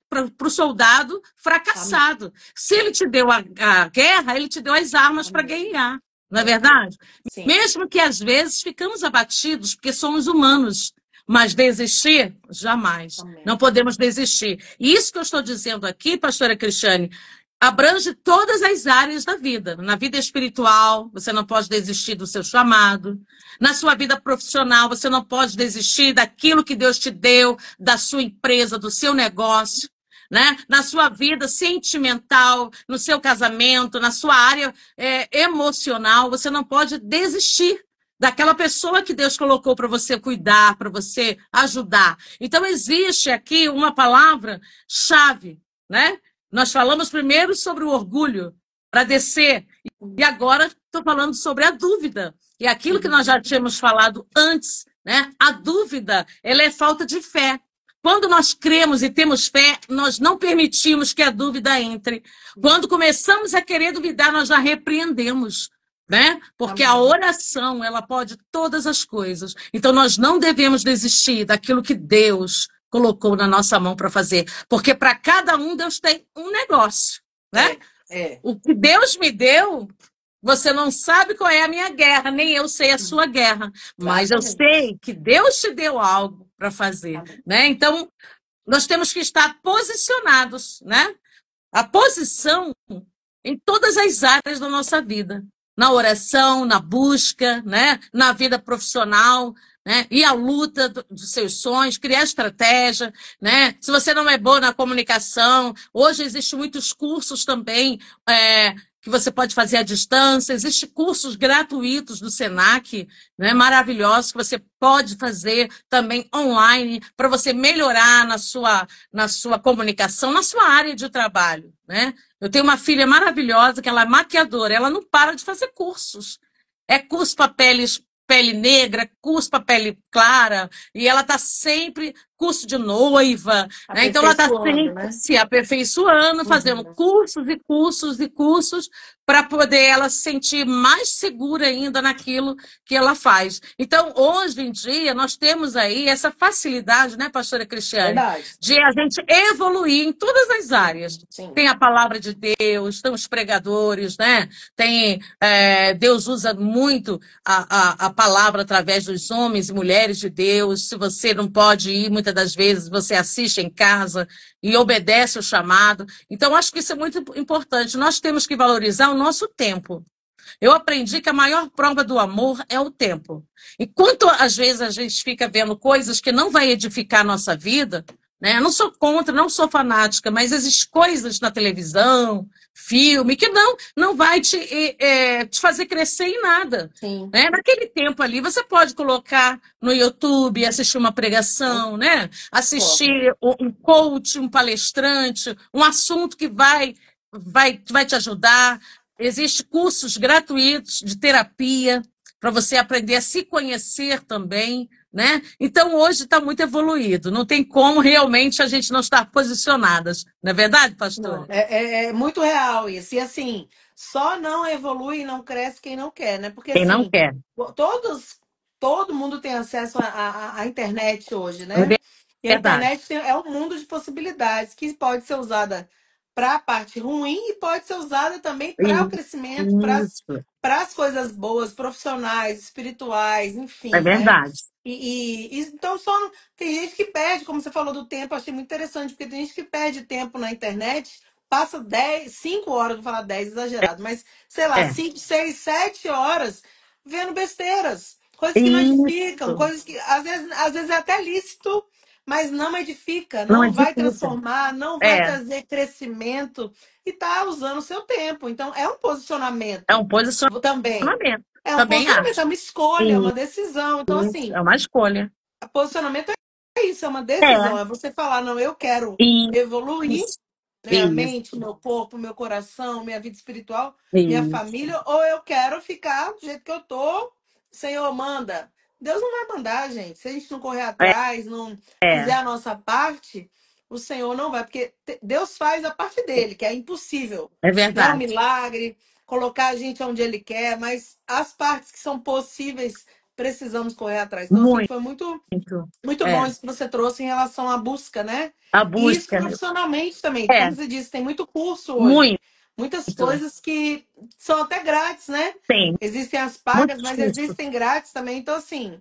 o soldado Amém. fracassado. Se ele te deu a guerra, ele te deu as armas para Amém. guerrear. Não é Perfeito. verdade? Sim. Mesmo que às vezes ficamos abatidos, porque somos humanos, mas desistir, jamais. Não Amém. podemos desistir. E isso que eu estou dizendo aqui, pastora Cristiane, abrange todas as áreas da vida. Na vida espiritual, você não pode desistir do seu chamado. Na sua vida profissional, você não pode desistir daquilo que Deus te deu, da sua empresa, do seu negócio. Né? Na sua vida sentimental, no seu casamento, na sua área emocional, você não pode desistir daquela pessoa que Deus colocou para você cuidar, para você ajudar. Então, existe aqui uma palavra-chave, né? Nós falamos primeiro sobre o orgulho, para descer, e agora estou falando sobre a dúvida. E aquilo que nós já tínhamos falado antes, né? A dúvida, ela é falta de fé. Quando nós cremos e temos fé, nós não permitimos que a dúvida entre. Quando começamos a querer duvidar, nós já repreendemos, né? Porque a Amém. oração, ela pode todas as coisas. Então nós não devemos desistir daquilo que Deus colocou na nossa mão para fazer, porque para cada um Deus tem um negócio, né? É, é. O que Deus me deu, você não sabe qual é a minha guerra, nem eu sei a sua guerra, mas eu Exatamente. sei que Deus te deu algo para fazer, Amém. né? Então, nós temos que estar posicionados, né? A posição em todas as áreas da nossa vida, na oração, na busca, né? Na vida profissional, né? E a luta dos seus sonhos, criar estratégia, né? Se você não é boa na comunicação, hoje existem muitos cursos também que você pode fazer à distância, existem cursos gratuitos do Senac, né? Maravilhosos que você pode fazer também online para você melhorar na sua comunicação, na sua área de trabalho, né? Eu tenho uma filha maravilhosa que ela é maquiadora, ela não para de fazer cursos. É curso para pele negra, curso para pele clara, e ela está sempre curso de noiva, né? Então ela está Aperfeiçoando, sempre né? se aperfeiçoando, fazendo Uhum. cursos e cursos e cursos para poder ela se sentir mais segura ainda naquilo que ela faz. Então, hoje em dia, nós temos aí essa facilidade, né, pastora Cristiane, Verdade. de a gente evoluir em todas as áreas. Sim, sim. Tem a palavra de Deus, tem os pregadores, né? Deus usa muito a palavra através dos homens e mulheres de Deus. Se você não pode ir, muitas das vezes você assiste em casa e obedece o chamado. Então, acho que isso é muito importante. Nós temos que valorizar o nosso tempo. Eu aprendi que a maior prova do amor é o tempo. Enquanto às vezes a gente fica vendo coisas que não vai edificar a nossa vida, né? Eu não sou contra, não sou fanática, mas existem coisas na televisão, filme, que não vai te fazer crescer em nada. Sim. Né? Naquele tempo ali, você pode colocar no YouTube, assistir uma pregação, né? Concordo. Assistir um coach, um palestrante, um assunto que vai te ajudar. Existem cursos gratuitos de terapia para você aprender a se conhecer também, né? Então, hoje está muito evoluído. Não tem como realmente a gente não estar posicionadas. Não é verdade, Não, pastora? é muito real isso. E assim, só não evolui e não cresce quem não quer, né? Porque Quem não assim, quer. todos, todo mundo tem acesso à internet hoje, É né? E a verdade. internet é um mundo de possibilidades que pode ser usada para a parte ruim e pode ser usada também para o crescimento, Isso. para as coisas boas, profissionais, espirituais, É enfim, né? verdade. Então só tem gente que perde, como você falou do tempo, achei muito interessante, porque tem gente que perde tempo na internet, passa 10 5 horas, vou falar 10 exagerado, mas sei lá, É. 5 6 7 horas vendo besteiras, coisas que não edificam, Isso. coisas que às vezes é até lícito, mas não edifica, Não é não vai difícil. transformar, não vai É. trazer crescimento e tá usando o seu tempo. Então é um É posicionamento um posicionamento. também. É um Também posicionamento, é acho. uma escolha, é uma decisão. Então, Isso. assim, É uma escolha. posicionamento é isso, é uma decisão. É. É você falar, não, eu quero evoluir, Isso. né, a Isso. mente, meu corpo, meu coração, minha vida espiritual, minha Isso. família, ou eu quero ficar do jeito que eu tô. Senhor, manda. Deus não vai mandar, gente. Se a gente não correr É. atrás, não fizer É. a nossa parte, o Senhor não vai, porque Deus faz a parte dele, que é impossível, É né? O verdade. milagre, colocar a gente onde ele quer, mas as partes que são possíveis, precisamos correr atrás. Então, assim, Muito. foi muito bom É. isso que você trouxe em relação à busca, né? A E isso busca. profissionalmente também. É, Como você disse, tem muito curso hoje. muito. Muitas coisas que são até grátis, né? Tem. Existem as Muito pagas, mas curso. existem grátis também. Então, assim,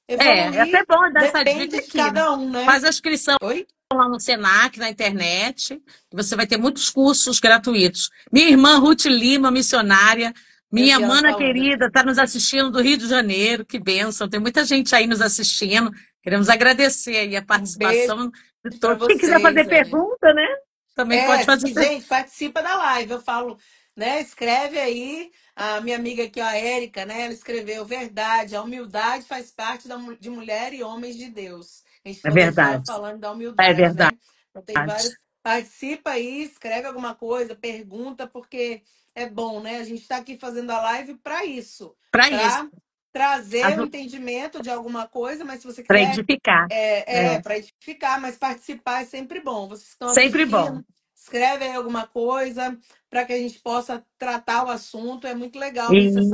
É até evoluir bom dar essa dica depende de aqui. cada um, né? Faz a inscrição Oi? lá no Senac, na internet, que você vai ter muitos cursos gratuitos. Minha irmã Ruth Lima, missionária, Eu minha vi ela mana falando querida, aqui. está nos assistindo do Rio de Janeiro, que bênção. Tem muita gente aí nos assistindo. Queremos agradecer aí a Um beijo participação de para todos. Quem quiser fazer vocês aí. pergunta, né? Também pode fazer pergunta. Gente, participa da live. Eu falo, né? Escreve aí. A minha amiga aqui, a Érica, né? Ela escreveu verdade. A humildade faz parte de mulher e homens de Deus. A gente É falou, estava verdade. falando da É humildade, verdade. né? Então tem vários. Participa aí, escreve alguma coisa, pergunta, porque é bom, né? A gente está aqui fazendo a live para isso, Para isso, para trazer o entendimento de alguma coisa, mas se você para quiser edificar. É. para edificar, mas participar é sempre bom. Vocês que estão Sempre bom. assistindo, escreve aí alguma coisa para que a gente possa tratar o assunto. É muito legal isso, Isso.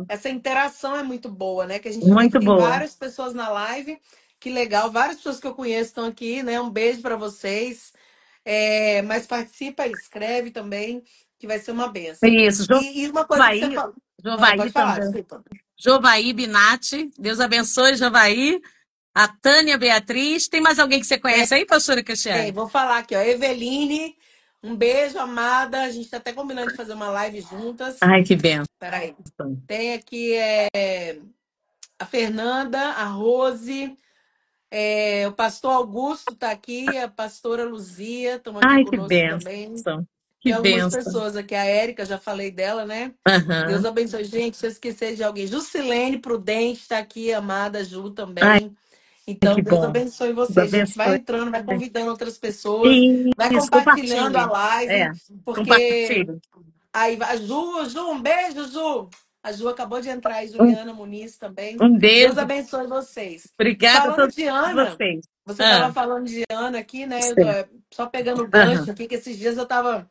essa interação é muito boa, né? Que a gente vê que Muito tem boa. várias pessoas na live. Que legal, várias pessoas que eu conheço estão aqui, né? Um beijo para vocês. Mas participa e escreve também, que vai ser uma benção. Isso. E uma coisa que você Jovaí, falou. Ah, Jovaí pode falar, também. desculpa. Jovaí Binatti. Deus abençoe, Jovaí. A Tânia Beatriz. Tem mais alguém que você conhece aí, pastora Cristiane? Vou falar aqui, ó. Eveline, um beijo, amada. A gente tá até combinando de fazer uma live juntas. Ai, que benção. Peraí. Tem aqui a Fernanda, a Rose, o pastor Augusto tá aqui, a pastora Luzia, estão aqui Ai, que conosco também. benção. Que Tem algumas benção. pessoas aqui, a Érica, já falei dela, né? Deus Aham. abençoe. Gente, se eu esquecer de alguém. Jusilene Prudente está aqui, amada Ju Ai, também. Então, que Deus bom. abençoe Deus vocês, gente. Vai abençoe. entrando, vai convidando outras pessoas, vai Isso, compartilhando a compartilhe. É, live, porque compartilhe. aí a Ju, um beijo, Ju. A Ju acabou de entrar, e Um, Juliana Muniz também. um Deus beijo. abençoe vocês. Obrigada a Falando todos de Ana, vocês. você Ah, estava falando de Ana aqui, né? certo. Só pegando o Aham. gancho aqui, que esses dias eu estava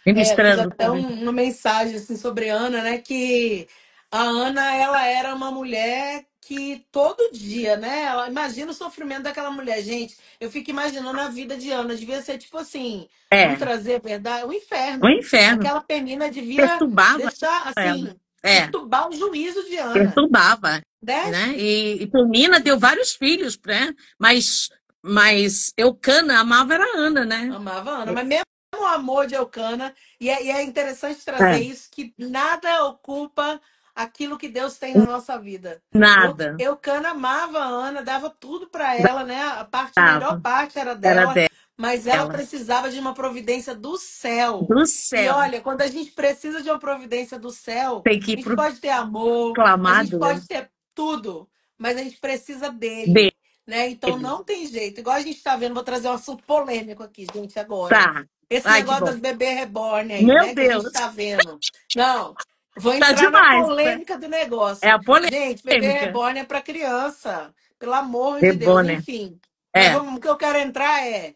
fiz Ministrando até também. uma mensagem assim, sobre a Ana, né? Que a Ana, ela era uma mulher que todo dia, né? Ela imagina o sofrimento daquela mulher, gente. Eu fico imaginando a vida de Ana, devia ser tipo assim, vamos É, trazer a verdade, o o inferno. inferno Aquela penina devia perturbava deixar ela. assim, É, perturbar o juízo de Ana, perturbava, né? né? E Penina deu vários filhos, né? Mas Eucana amava era a Ana, né? Amava a Ana, mas mesmo o amor de Eucana, e é interessante trazer É, isso, que nada ocupa aquilo que Deus tem na nossa vida. nada Eucana amava a Ana, dava tudo para ela, né? A melhor dava, parte era era dela, mas ela dela. precisava de uma providência do céu. Do E céu, olha, quando a gente precisa de uma providência do céu, tem que a ir gente pro pode ter amor, a gente clamado pode ter tudo, mas a gente precisa dele. dele, né? Então não tem jeito. Igual a gente está vendo, vou trazer um assunto polêmico aqui, gente, agora. Tá. Esse Ai, que negócio bom. das bebês reborn aí, Meu né? Que a gente Deus, está vendo. Não, vou tá entrar na demais, né? polêmica do É negócio. a Gente, bebê polêmica. reborn é para criança. Pelo amor É de bom, Deus, né? enfim. Mas É, o que eu quero entrar é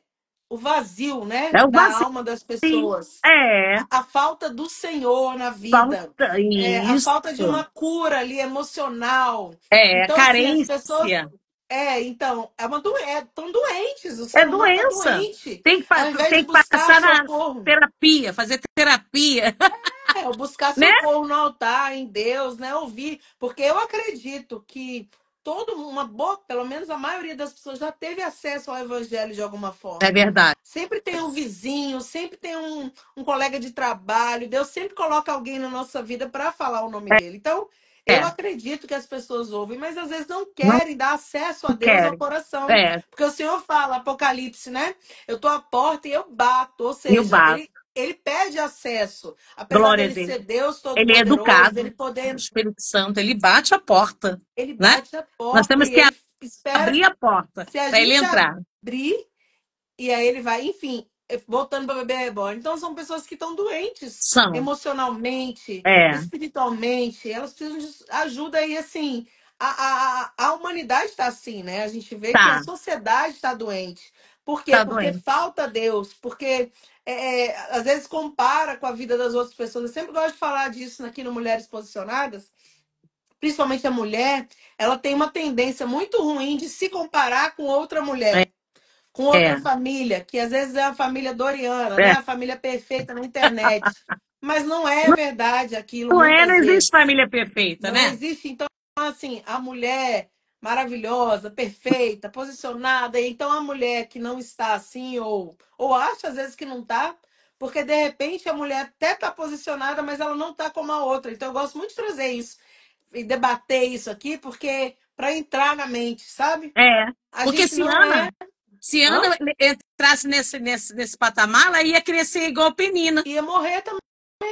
o vazio, né? é o Da vazio. alma das pessoas. É, A falta do Senhor na vida. falta A falta de uma isso. cura ali emocional. É, Então, assim, as pessoas. carência. Então, estão doentes, o É ser humano está doença. doente. Tem que, Ao invés de tem que buscar passar na socorro, terapia, fazer terapia, ou buscar né? socorro no altar, em Deus, né? Ouvir. Porque eu acredito que uma boa, pelo menos a maioria das pessoas já teve acesso ao evangelho de alguma É forma. verdade. Sempre tem um vizinho, sempre tem um colega de trabalho. Deus sempre coloca alguém na nossa vida para falar o nome dele. Então, eu É, acredito que as pessoas ouvem, mas às vezes não não querem dar acesso a Deus ao querem. coração. É, Porque o Senhor fala, Apocalipse, né? Eu tô à porta e eu bato. Ou e o seja, básico. ele pede acesso. Apesar Glória a dele Deus. ser Deus Ele é Todo-Poderoso, educado. dele O poder. Espírito Santo, ele bate a porta, Ele né? bate a Nós porta temos e que ele espera. abrir a porta Se a para ele gente entrar. abrir, e aí ele vai, enfim, voltando para bebê reborn. Então são pessoas que estão doentes São. emocionalmente, É, espiritualmente. Elas precisam de ajuda aí, assim. A humanidade está assim, né? A gente vê que a Tá, sociedade está doente. Por quê? tá Porque doendo. falta Deus, porque às vezes compara com a vida das outras pessoas. Eu sempre gosto de falar disso aqui no Mulheres Posicionadas, principalmente a mulher, ela tem uma tendência muito ruim de se comparar com outra mulher, com outra É, família, que às vezes é a família Doriana, né? é. A família perfeita na internet. Mas não é verdade aquilo Não é, não muitas existe vezes. família perfeita, Não né? existe, então, assim, a mulher maravilhosa, perfeita, posicionada, então a mulher que não está assim, ou acha às vezes que não está, porque de repente a mulher até está posicionada, mas ela não está como a outra. Então eu gosto muito de trazer isso e debater isso aqui, porque para entrar na mente, sabe? É. A Porque gente não é. se Hã? Ana entrasse nesse patamar, ela ia crescer igual Penina, Ia morrer também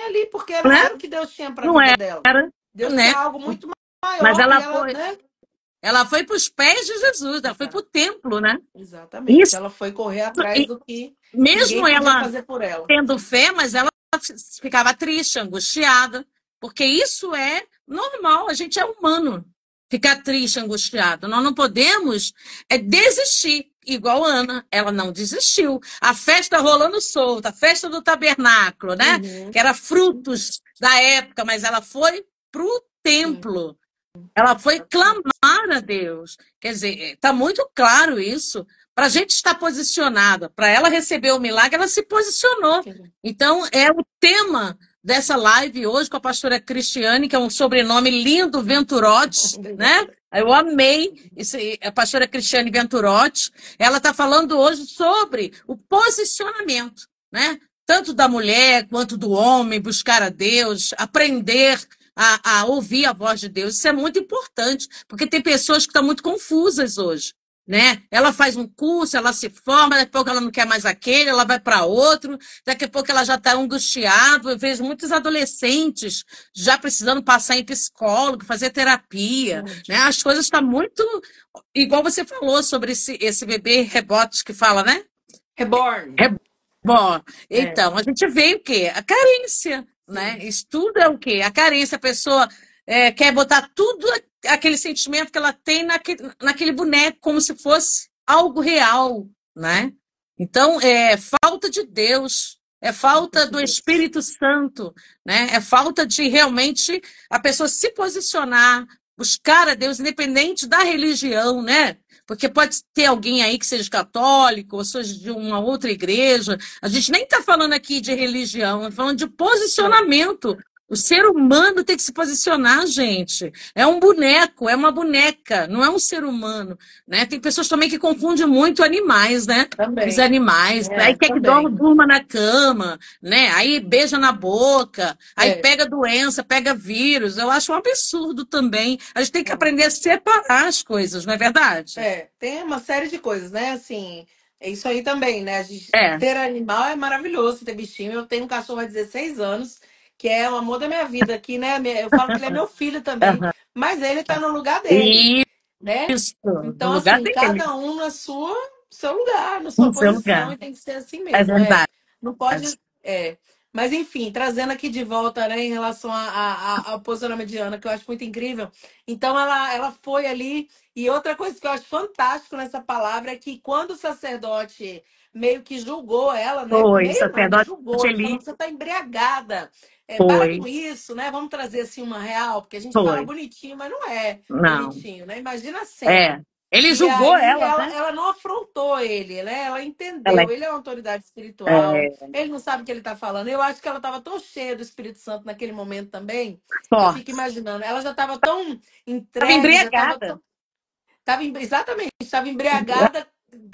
ali, porque não né? era o que Deus tinha para a Não vida era, dela. Deus tinha né? algo muito Mas maior e ela, né? ela foi para os pés de Jesus, ela foi para o Exato. templo, né? Exatamente. Isso, Ela foi correr atrás e do que ninguém mesmo podia ela fazer por ela. tendo fé, mas ela ficava triste, angustiada, porque isso é normal, a gente é humano, ficar triste, angustiado. Nós não podemos desistir, igual a Ana, ela não desistiu. A festa rolando solta, a festa do tabernáculo, né? Uhum, Que era frutos da época, mas ela foi para o sim, templo. Ela foi exatamente. clamar a Deus. Quer dizer, está muito claro isso. Para a gente estar posicionada, para ela receber o milagre, ela se posicionou. Sim. Então, é o tema dessa live hoje com a pastora Cristiane, que é um sobrenome lindo, Venturotti, né? Obrigada. Eu amei a pastora Cristiane Venturotti. Ela está falando hoje sobre o posicionamento, né? Tanto da mulher quanto do homem, buscar a Deus, aprender a ouvir a voz de Deus. Isso é muito importante, porque tem pessoas que estão muito confusas hoje. Né? Ela faz um curso, ela se forma, daqui a pouco ela não quer mais aquele, ela vai para outro, daqui a pouco ela já está angustiada. Eu vejo muitos adolescentes já precisando passar em psicólogo, fazer terapia. Né? As coisas estão muito. Igual você falou sobre esse bebê rebote que fala, né? Reborn. É bom. É, Então, a gente vê o quê? A carência, né? sim. Isso tudo é o quê? A carência. A pessoa quer botar tudo aquele sentimento que ela tem naquele boneco, como se fosse algo real, né? Então, é falta de Deus, é Falta falta de do Deus. Espírito Santo, né? É falta de realmente a pessoa se posicionar, buscar a Deus, independente da religião, né? Porque pode ter alguém aí que seja católico, ou seja de uma outra igreja. A gente nem está falando aqui de religião, estamos falando de É, posicionamento. O ser humano tem que se posicionar, gente. É um boneco, é uma boneca, não é um ser humano, né? Tem pessoas também que confundem muito animais, né? Os também. animais, aí É, quer que também. durma na cama, né? Aí beija na boca, aí É, pega doença, pega vírus. Eu acho um absurdo também. A gente tem que é. aprender a separar as coisas, não é verdade? Tem uma série de coisas, né? Assim, é isso aí também, né? É. Ter animal é maravilhoso, ter bichinho. Eu tenho um cachorro há 16 anos, que é o amor da minha vida aqui, né? Eu falo que ele é meu filho também, Aham. mas ele tá no lugar dele, Isso, né? no Então, lugar assim, dele, cada um na seu lugar, na sua no seu posição, lugar. e tem que ser assim É mesmo. verdade. Não pode. Mas, enfim, trazendo aqui de volta, né, em relação ao posicionamento de Ana, que eu acho muito incrível. Então, ela foi ali. E outra coisa que eu acho fantástico nessa palavra é que quando o sacerdote meio que julgou ela, né? Foi, Meio não, ele sacerdote julgou, ele falou ali. que você está embriagada. Para Foi, com isso, né? Vamos trazer assim uma real, porque a gente fala foi. bonitinho, mas não é Não. bonitinho, né? Imagina a cena. É. Ele E julgou aí ela, ela, né? ela não afrontou ele, né? Ela Ela entendeu. Ele é uma autoridade espiritual, é ele não sabe o que ele está falando. Eu acho que ela estava tão cheia do Espírito Santo naquele momento também. Eu fico forte. imaginando. Ela já estava tão Estava entregue, já estava embriagada. tão. Exatamente, estava embriagada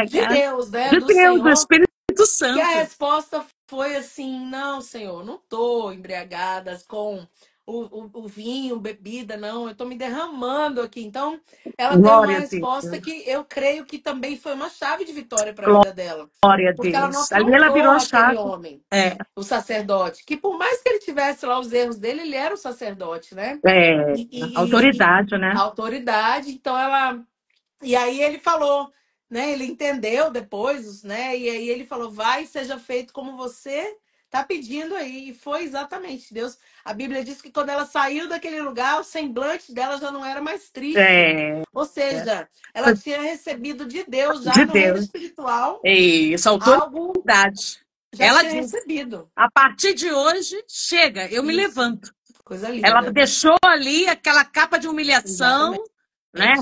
de Embriagada. Deus, né? De Do Deus, do Senhor. Espírito Que a Santo. resposta foi assim: não, Senhor, não estou embriagada com o vinho, bebida, não, eu estou me derramando aqui. Então, ela deu uma Glória a resposta Deus. que eu creio que também foi uma chave de vitória para a vida dela, Glória a porque ela não Deus. Ali ela afrontou virou a aquele chave. homem, É, o sacerdote, que por mais que ele tivesse lá os erros dele, ele era o sacerdote, né? é, E autoridade, a né? autoridade, então ela. E aí ele falou, né? Ele entendeu depois, né? E aí ele falou: vai, seja feito como você Tá pedindo aí. E foi exatamente Deus. A Bíblia diz que quando ela saiu daquele lugar, o semblante dela já não era mais triste. É, Ou seja, ela foi tinha recebido de Deus já de no reino Deus. espiritual Isso, algo, autoridade. já Ela tinha disse: recebido. a partir de hoje, chega, eu me Isso. levanto. Coisa Ela linda. deixou ali aquela capa de humilhação, Exatamente. né?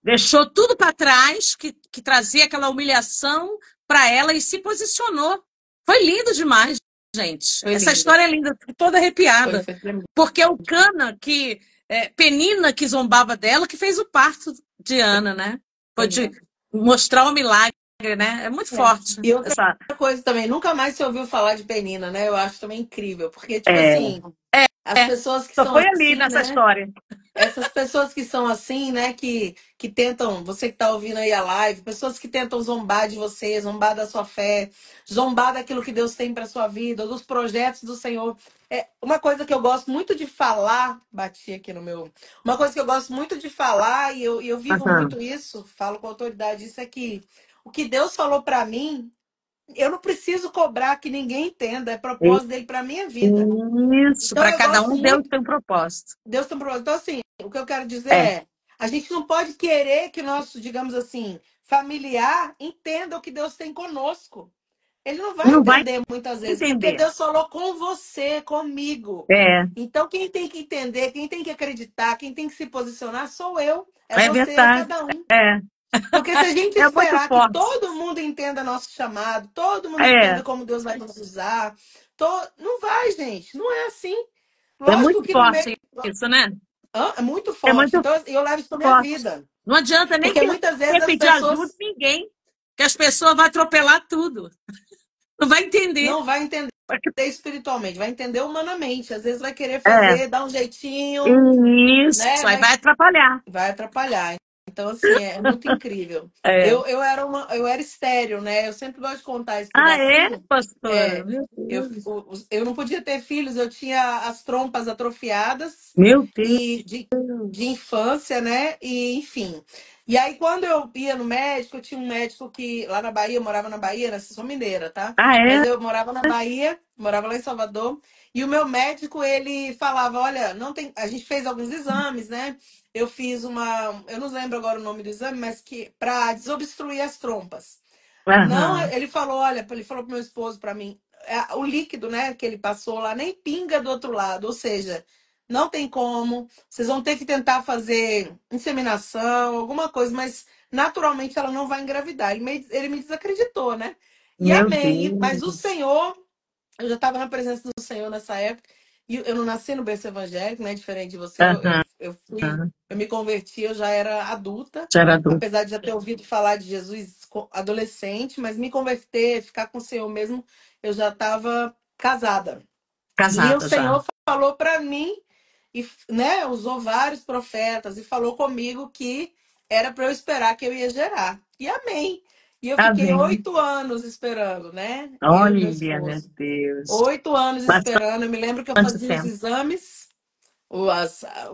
Deixou tudo para trás, que trazia aquela humilhação para ela e se posicionou. Foi lindo demais, gente. Foi Essa lindo. história é linda, fiquei toda arrepiada. Foi tremendo. Porque é o Cana, Penina, que zombava dela, que fez o parto de Ana, né? Foi Pois de é. mostrar o milagre, né? É muito É. forte E outra essa. coisa também, nunca mais se ouviu falar de Penina, né? Eu acho também incrível. Porque, tipo É, assim, as pessoas que só são foi ali assim, nessa né? história. Essas pessoas que são assim, né, que tentam, você que está ouvindo aí a live, pessoas que tentam zombar de você, zombar da sua fé, zombar daquilo que Deus tem para sua vida, dos projetos do Senhor. É uma coisa que eu gosto muito de falar, bati aqui no meu. Uma coisa que eu gosto muito de falar e eu vivo Aham. muito isso, falo com autoridade, isso é que o que Deus falou para mim, eu não preciso cobrar que ninguém entenda, é propósito dele para minha vida. Isso, Então para eu cada gosto um, Deus muito. tem um propósito. Deus tem um propósito. Então, assim, o que eu quero dizer É, é, a gente não pode querer que o nosso, digamos assim, familiar entenda o que Deus tem conosco. Ele não vai não vai entender muitas vezes, porque entender. Deus falou com você, comigo. É, Então, quem tem que entender, quem tem que acreditar, quem tem que se posicionar sou eu, é é você, é verdade. cada um. É, Porque se a gente é muito esperar que forte. todo mundo entenda nosso chamado, todo mundo É, entenda como Deus vai nos usar, não vai, gente. Não é assim. é Lógico muito que no meio. forte isso, né? É muito É forte. muito Então, eu levo isso pra minha forte. vida. Não adianta nem Porque muitas vezes querer as pedir ajuda pessoas a ninguém, que as pessoas vão atropelar tudo. Não vai entender. não vão entender espiritualmente, vai entender humanamente. Às vezes vai querer É, fazer, dar um jeitinho, isso, né? aí vai atrapalhar. Vai atrapalhar. Então, assim, é muito incrível. É. Eu era estéril, né? Eu sempre gosto de contar esse Ah, é, pedacinho. pastora? É, Meu eu, Deus. eu não podia ter filhos, eu tinha as trompas atrofiadas Meu Deus. e de infância, né? E enfim. E aí, quando eu ia no médico, eu tinha um médico que lá na Bahia, eu morava na Bahia, né? Sou mineira, tá? Ah, Mas é? eu morava na Bahia, morava lá em Salvador, e o meu médico, ele falava: olha, não tem. A gente fez alguns exames, né? Eu fiz uma. Eu não lembro agora o nome do exame, mas que para desobstruir as trompas. Não, Aham. ele falou, olha, ele falou pro meu esposo, para mim, o líquido, né, que ele passou lá nem pinga do outro lado, ou seja, não tem como. Vocês vão ter que tentar fazer inseminação, alguma coisa, mas naturalmente ela não vai engravidar. Ele me desacreditou, né? E Meu amém. Mas o Deus. Senhor, eu já estava na presença do Senhor nessa época. E eu não nasci no berço evangélico, né? Diferente de você, Aham. eu me converti, eu já era adulta, Já era adulto. apesar de já ter ouvido falar de Jesus adolescente, mas me converter, ficar com o Senhor mesmo, eu já estava casada. E o Casada já. Senhor falou para mim, e, né, usou vários profetas e falou comigo que era para eu esperar que eu ia gerar. E amém. E eu fiquei Amém. 8 anos esperando, né? Eu e meu Olha, meu esposo. Deus. 8 anos esperando. Eu me lembro que eu Bastante fazia os tempo. exames,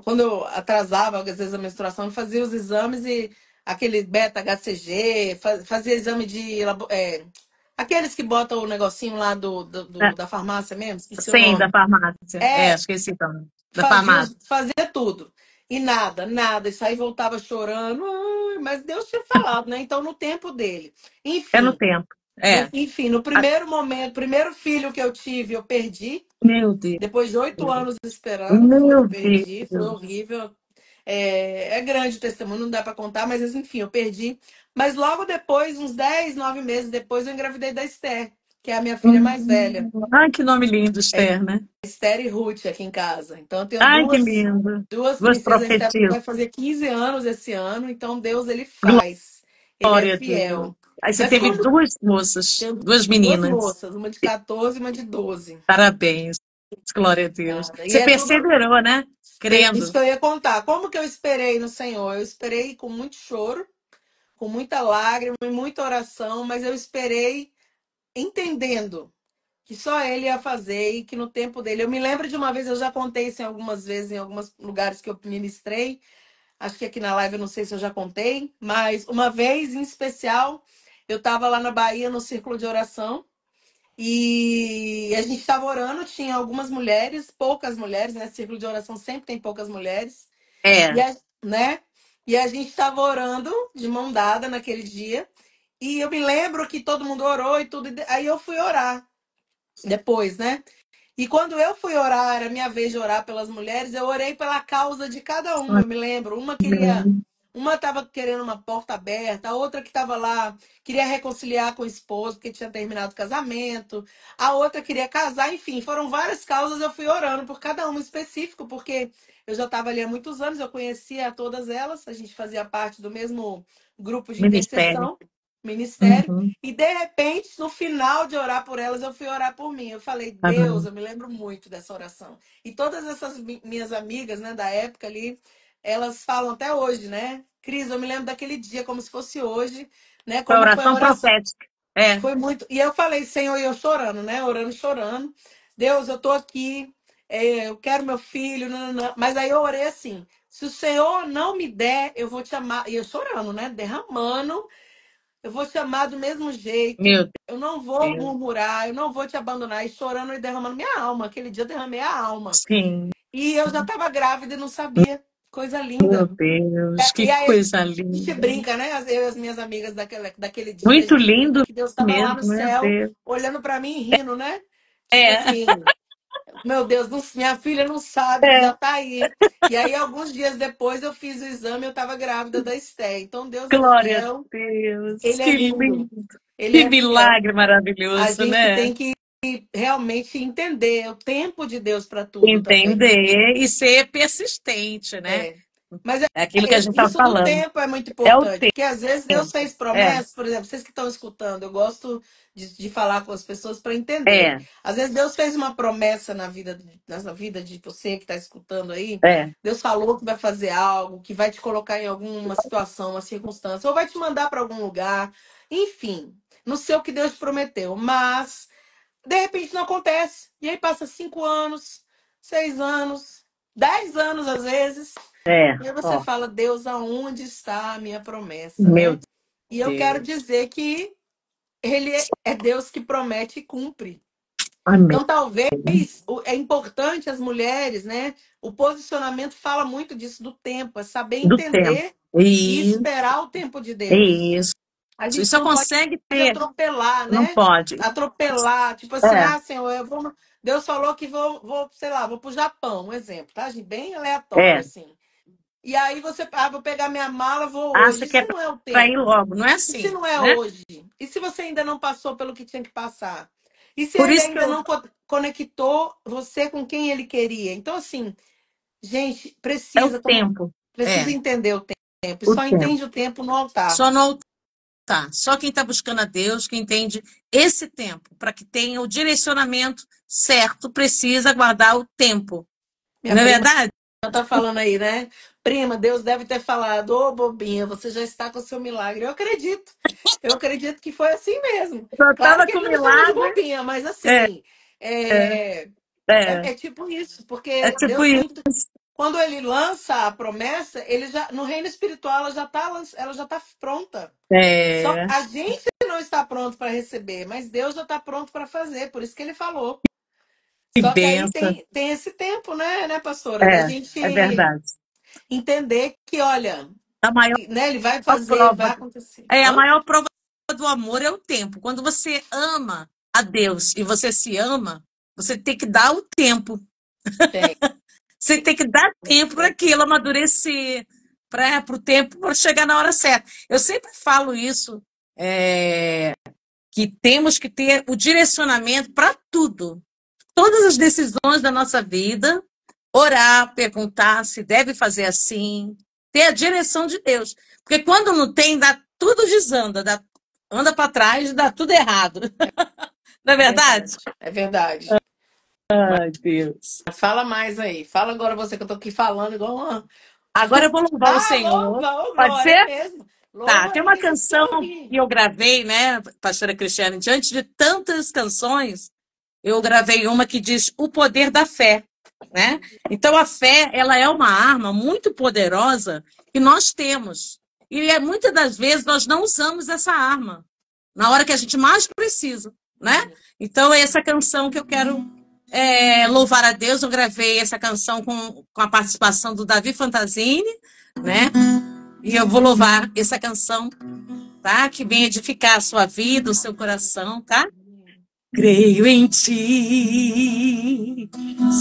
quando eu atrasava, às vezes, a menstruação, eu fazia os exames e aquele beta-HCG, fazia exame de. Aqueles que botam o negocinho lá da farmácia mesmo, esqueci o Sim, da nome. farmácia. É, É, esqueci também. Da farmácia. fazia tudo. E nada, nada. Isso aí voltava chorando. Ai, mas Deus tinha falado, né? Então, no tempo dele. É no Enfim, tempo. É. no primeiro momento, primeiro filho que eu tive, eu perdi. Meu Deus. Depois de 8 anos esperando, eu Meu perdi, foi Deus. horrível. É grande o testemunho, não dá para contar, mas enfim, eu perdi. Mas logo depois, uns 10, 9 meses depois, eu engravidei da Esther, que é a minha filha mais velha. Ai, que nome lindo, É Esther, né? Esther e Ruth aqui em casa. Então, eu tenho Ai, que lindo. duas Duas princesas. A Esther profetias. vai fazer 15 anos esse ano, então Deus, ele faz. Ele é Glória a Deus. fiel. Aí você Mas teve quando duas moças, tenho duas duas meninas. moças, uma de 14 e uma de 12. Parabéns. Glória a Deus. Nada. E Você é tudo. perseverou, né? Isso Crendo. que eu ia contar. Como que eu esperei no Senhor? Eu esperei com muito choro, com muita lágrima e muita oração, mas eu esperei entendendo que só Ele ia fazer e que no tempo dele. Eu me lembro de uma vez, eu já contei isso em algumas vezes, em alguns lugares que eu ministrei. Acho que aqui na live eu não sei se eu já contei, mas uma vez em especial, eu estava lá na Bahia no círculo de oração. E a gente estava orando, tinha algumas mulheres, poucas mulheres, né? Círculo de oração sempre tem poucas mulheres. E É, né? E a gente estava orando de mão dada naquele dia. E eu me lembro que todo mundo orou e tudo. Aí eu fui orar depois, né? E quando eu fui orar, era minha vez de orar pelas mulheres, eu orei pela causa de cada uma, eu me lembro. amém. Uma estava querendo uma porta aberta, a outra que estava lá queria reconciliar com o esposo, porque tinha terminado o casamento, a outra queria casar, enfim, foram várias causas, eu fui orando por cada uma específico, porque eu já estava ali há muitos anos, eu conhecia todas elas, a gente fazia parte do mesmo grupo de Ministério. intercessão, ministério. Uhum. E de repente, no final de orar por elas, eu fui orar por mim. Eu falei, Deus, Amém. eu me lembro muito dessa oração. E todas essas minhas amigas, né, da época ali, elas falam até hoje, né? Cris, eu me lembro daquele dia como se fosse hoje, né? Foi a Como foi a oração oração. profética. É, Foi muito. E eu falei, Senhor, e eu chorando, né? Orando, chorando. Deus, eu tô aqui, eu quero meu filho, nananã. Mas aí eu orei assim: se o Senhor não me der, eu vou te amar. E eu chorando, né? Derramando. Eu vou te amar do mesmo jeito. meu Eu não vou Deus. murmurar, eu não vou te abandonar. E chorando e derramando minha alma. Aquele dia eu derramei a alma. Sim, E eu já estava grávida e não sabia. Coisa meu linda. Deus, E que aí coisa a gente linda. brinca, né? Eu e as minhas amigas daquele dia, a Muito gente brinca lindo que Deus estava lá mesmo, no meu céu, Deus. olhando para mim e rindo, né? Tipo É, assim, meu Deus, minha filha não sabe que é, já tá aí. E aí, alguns dias depois, eu fiz o exame e eu estava grávida da Esté. Então, Deus é glória a fiel, Deus, ele é que lindo, lindo, ele que é fiel. milagre A maravilhoso, gente né? tem que realmente entender o tempo de Deus para tudo também. Entender e ser persistente, né? É. Mas É aquilo que a gente está isso do falando. tempo é muito É o importante, porque às vezes Deus fez tempo. É, promessas, por exemplo, vocês que estão escutando, eu gosto de falar com as pessoas para entender. é, Às vezes Deus fez uma promessa na vida de você que está escutando aí. é, Deus falou que vai fazer algo, que vai te colocar em alguma situação, uma circunstância, ou vai te mandar para algum lugar. Enfim, não sei o que Deus prometeu, mas de repente não acontece. E aí passa 5 anos, 6 anos, 10 anos às vezes. é. E aí você Ó, fala, Deus, aonde está a minha promessa, meu né? E eu quero Deus. dizer que Ele é Deus que promete e cumpre. Amém. Então, talvez é importante as mulheres, né? O posicionamento fala muito disso do tempo, é saber Do tempo. entender e Isso, esperar o tempo de Deus. isso. A E gente só não pode consegue ter, atropelar, não né? pode. Atropelar, tipo assim, É, ah, Senhor, eu vou. Deus falou que sei lá, vou pro Japão, um exemplo, tá, gente? Bem aleatório, é. assim. E aí você, vou pegar minha mala, vou hoje. Acha E que é se não é o para ir tempo? logo. Não é E se assim, não é né? hoje? E se você ainda não passou pelo que tinha que passar? E se Por ele isso que ainda eu. não conectou você com quem ele queria? Então, assim, gente, É o precisa, como tempo. precisa É, entender o tempo. E o só tempo. entende o tempo no altar. Só não tá. Só quem está buscando a Deus, que entende esse tempo, para que tenha o direcionamento certo, precisa guardar o tempo. Minha Não é prima verdade? já tá falando aí, né? Prima, Deus deve ter falado, ô bobinha, você já está com o seu milagre. Eu acredito. Eu acredito que foi assim mesmo. Eu Claro estava que com ele não me chamou de milagre. bobinha, mas É, assim, é, é, é. é tipo isso, É porque tipo Deus isso. sempre, quando ele lança a promessa, ele já no reino espiritual ela já tá pronta. Só É. a gente não está pronto para receber, mas Deus já está pronto para fazer, por isso que ele falou. Que Só que aí benção. tem esse tempo, né, pastora, da É, gente é verdade. entender que, olha, A maior né, ele vai fazer, vai prova, acontecer. a Hã? maior prova do amor é o tempo. Quando você ama a Deus e você se ama, você tem que dar o tempo. Tem, Você tem que dar tempo para tem. aquilo amadurecer, para o tempo para chegar na hora certa. Eu sempre falo isso, que temos que ter o direcionamento para tudo. Todas as decisões da nossa vida, orar, perguntar se deve fazer assim, ter a direção de Deus. Porque quando não tem, dá tudo desanda, anda para trás, dá tudo errado. Não é É verdade? verdade, é verdade. Mas Ai, Deus. fala mais aí. Fala agora você que eu tô aqui falando igual uma. Agora eu vou louvar o Ah, Senhor. louva, ô Pode glória, é ser? mesmo. Tá, Louva tem aí uma que a gente quer canção ouvir. que eu gravei, né, pastora Cristiane, diante de tantas canções, eu gravei uma que diz o poder da fé, né? Então a fé, ela é uma arma muito poderosa que nós temos. E muitas das vezes nós não usamos essa arma na hora que a gente mais precisa. né? Então é essa canção que eu quero louvar a Deus. Eu gravei essa canção com a participação do Davi Fantasini, né? E eu vou louvar essa canção, tá? Que vem edificar a sua vida, o seu coração, tá? Creio em ti,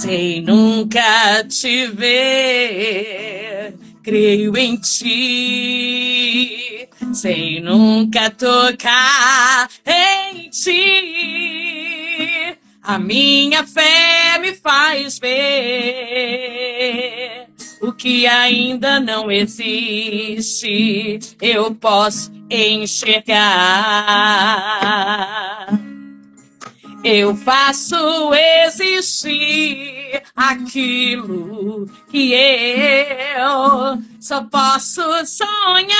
sem nunca te ver. Creio em ti, sem nunca tocar em ti. A minha fé me faz ver o que ainda não existe. Eu posso enxergar. Eu faço existir aquilo que eu só posso sonhar.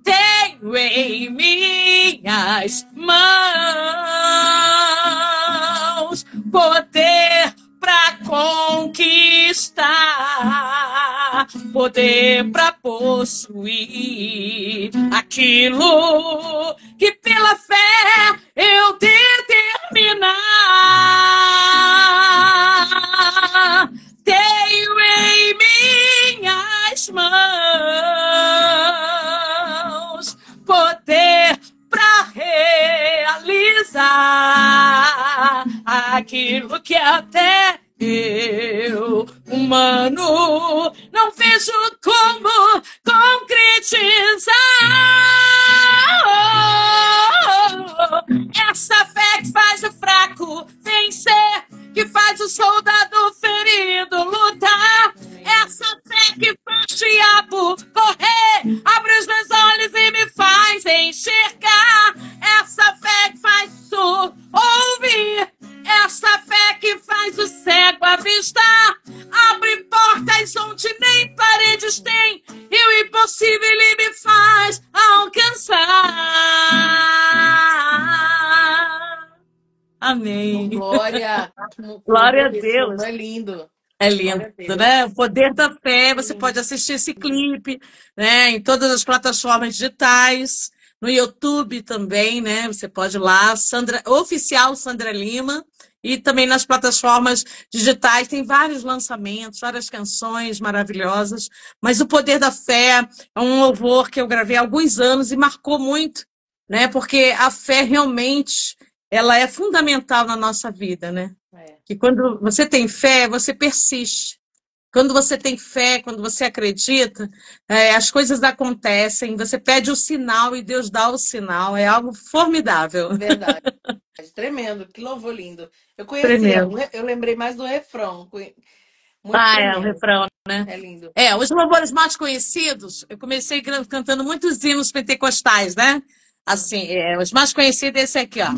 Tenho em minhas mãos poder para conquistar, poder para possuir aquilo que pela fé eu determinar. Tenho em minhas mãos poder para realizar aquilo que até eu, humano, não vejo como concretizar. Essa fé que faz o fraco vencer, que faz o soldado ferido lutar. Essa fé que faz o diabo correr, abre os meus olhos e me faz enxergar. Essa fé que faz o surdo ouvir. Essa fé que faz o cego avistar. Abre portas onde nem paredes tem, e o impossível ele me faz alcançar. Amém. Glória. Glória a Deus. É lindo. É lindo, né? O poder da fé. Você pode assistir esse clipe, né? Em todas as plataformas digitais, no YouTube também, né? Você pode ir lá, oficial Sandra Lima, e também nas plataformas digitais tem vários lançamentos, várias canções maravilhosas. Mas o poder da fé é um louvor que eu gravei há alguns anos e marcou muito, né? Porque a fé realmente ela é fundamental na nossa vida, né? Que quando você tem fé, você persiste. Quando você tem fé, quando você acredita, as coisas acontecem, você pede o sinal e Deus dá o sinal. É algo formidável. Verdade. Tremendo, que louvor lindo. Eu conhecia, Tremendo. eu lembrei mais do refrão. Muito é o refrão, né? É lindo. Os louvores mais conhecidos, eu comecei cantando muitos hinos pentecostais, né? Assim, os mais conhecidos é esse aqui, ó.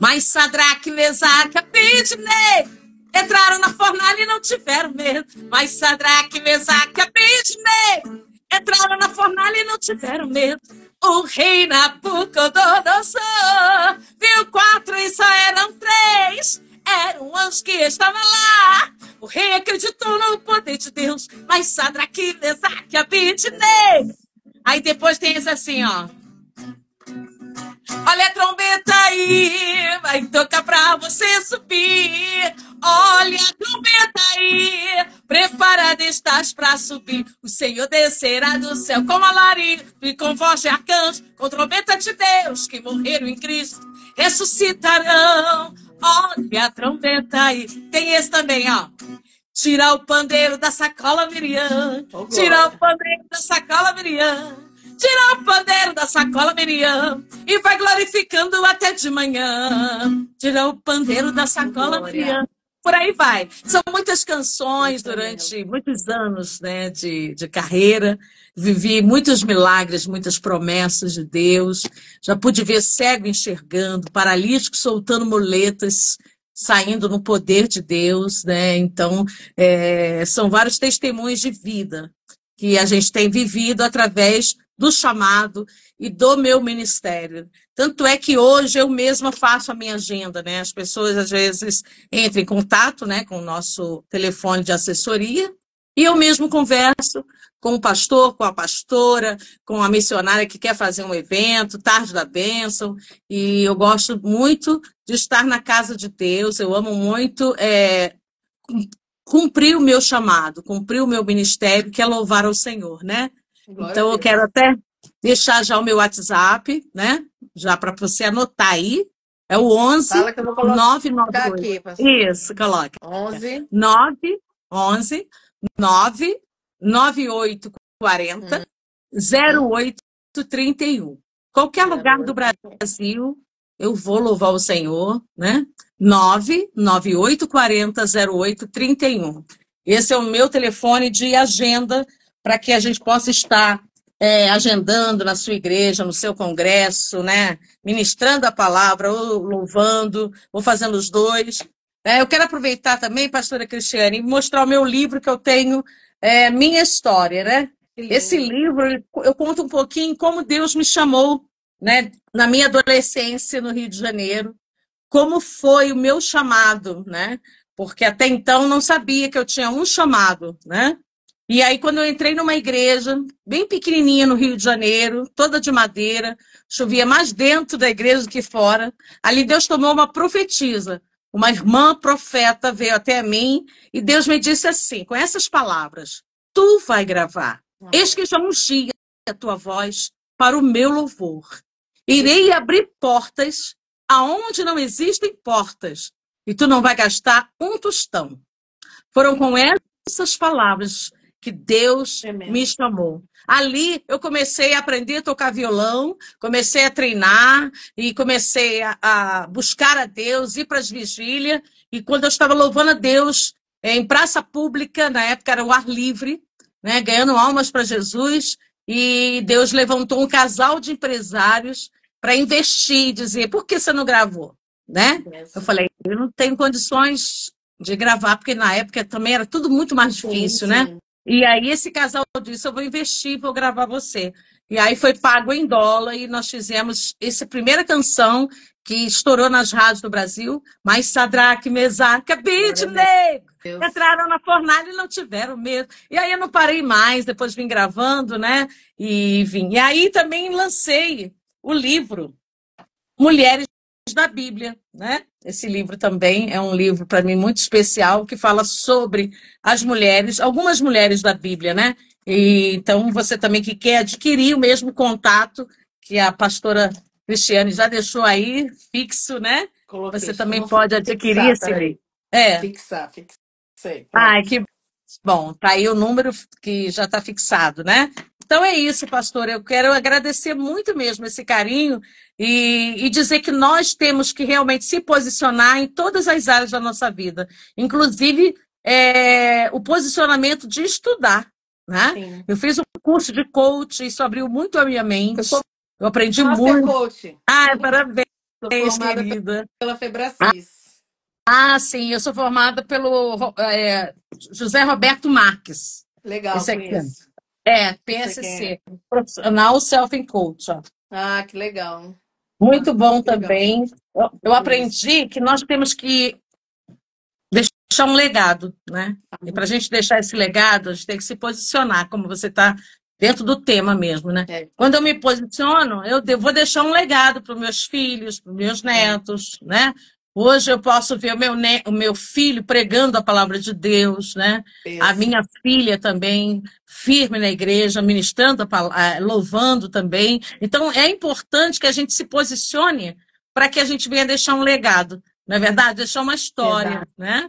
Mas Sadraque, Mesaque, Abednego entraram na fornalha e não tiveram medo. Mas Sadraque, Mesaque, Abednego entraram na fornalha e não tiveram medo. O rei Nabucodonosor viu 4 e só eram 3. Era um anjo que estava lá. O rei acreditou no poder de Deus. Mas Sadraque, Mesaque, Abednego. Aí depois tem esse assim, ó. Olha a trombeta aí, vai tocar pra você subir. Olha a trombeta aí, preparada estás pra subir. O Senhor descerá do céu com alarido e com voz de arcanjo, com trombeta de Deus, que morreram em Cristo ressuscitarão. Olha a trombeta aí. Tem esse também, ó. Tira o pandeiro da sacola, Miriam. Tira o pandeiro da sacola, Miriam. Tira o pandeiro da sacola, Miriam, e vai glorificando até de manhã. Tira o pandeiro da sacola, Miriam. Por aí vai. São muitas canções durante muitos anos, né, de carreira. Vivi muitos milagres, muitas promessas de Deus. Já pude ver cego enxergando, paralítico soltando muletas, saindo no poder de Deus, né? Então, são vários testemunhos de vida que a gente tem vivido através do chamado e do meu ministério. Tanto é que hoje eu mesma faço a minha agenda, né? As pessoas às vezes entram em contato, né, com o nosso telefone de assessoria E eu mesmo converso com o pastor, com a pastora, com a missionária que quer fazer um evento, Tarde da Bênção, e eu gosto muito de estar na casa de Deus, eu amo muito cumprir o meu chamado, cumprir o meu ministério, que é louvar ao Senhor, né? Glória a Então eu Deus. quero até deixar já o meu WhatsApp, né? Já para você anotar aí. É o 11 Fala que eu vou colocar 998. aqui, pastor. Isso, coloque. 11 11 9840 0831. Qualquer lugar do Brasil, eu vou louvar o Senhor, né? 99840 0831. Esse é o meu telefone de agenda para que a gente possa estar agendando na sua igreja, no seu congresso, né? Ministrando a palavra, ou louvando, ou fazendo os dois. Eu quero aproveitar também, pastora Cristiane, e mostrar o meu livro que eu tenho, Minha História, né? Esse livro, eu conto um pouquinho como Deus me chamou, né, na minha adolescência no Rio de Janeiro, como foi o meu chamado, né? Porque até então não sabia que eu tinha um chamado, né? E aí, quando eu entrei numa igreja bem pequenininha no Rio de Janeiro, toda de madeira, chovia mais dentro da igreja do que fora, ali Deus tomou uma profetisa, uma irmã profeta veio até mim e Deus me disse assim, com essas palavras: tu vai gravar. Eis que já ungi a tua voz para o meu louvor. Irei abrir portas aonde não existem portas, e tu não vai gastar um tostão. Foram com essas palavras que Deus me chamou. Ali eu comecei a aprender a tocar violão, comecei a treinar e comecei a buscar a Deus, ir para as vigílias. E quando eu estava louvando a Deus em praça pública, na época era o ar livre, né, ganhando almas para Jesus, e Deus levantou um casal de empresários para investir e dizer: por que você não gravou? Né? Eu falei: eu não tenho condições de gravar, porque na época também era tudo muito mais difícil, né? E aí esse casal disse: eu vou investir, vou gravar você. E aí foi pago em dólar e nós fizemos essa primeira canção que estourou nas rádios do Brasil, mas Sadraque, Mesaque, Abednego entraram na fornalha e não tiveram medo. E aí eu não parei mais, depois vim gravando, né? E vim. E aí também lancei o livro Mulheres da Bíblia, né? Esse livro também é um livro para mim muito especial que fala sobre as mulheres, algumas mulheres da Bíblia, né? E então você também que quer adquirir o mesmo contato que a pastora Cristiane já deixou aí fixo, né? Coloquei. Você também pode adquirir esse livro. Fixei. Que bom, tá aí o número que já está fixado, né? Então é isso, pastor. Eu quero agradecer muito mesmo esse carinho e dizer que nós temos que realmente se posicionar em todas as áreas da nossa vida, inclusive o posicionamento de estudar, né? Sim. Eu fiz um curso de coach, isso abriu muito a minha mente. Eu aprendi muito. Coach. Parabéns, querida. Pela Febracis. Sim, eu sou formada pelo José Roberto Marques. Legal, esse aqui. conheço. PSC, Profissional Self Coach. Que legal. Muito bom também. Eu aprendi que nós temos que deixar um legado, né? E para a gente deixar esse legado, a gente tem que se posicionar, como você está dentro do tema mesmo, né? Quando eu me posiciono, eu vou deixar um legado para os meus filhos, para os meus netos, né? Hoje eu posso ver o meu filho pregando a palavra de Deus, né? A minha filha também, firme na igreja, ministrando, louvando também. Então, é importante que a gente se posicione para que a gente venha deixar um legado, não é verdade? Deixar uma história, né?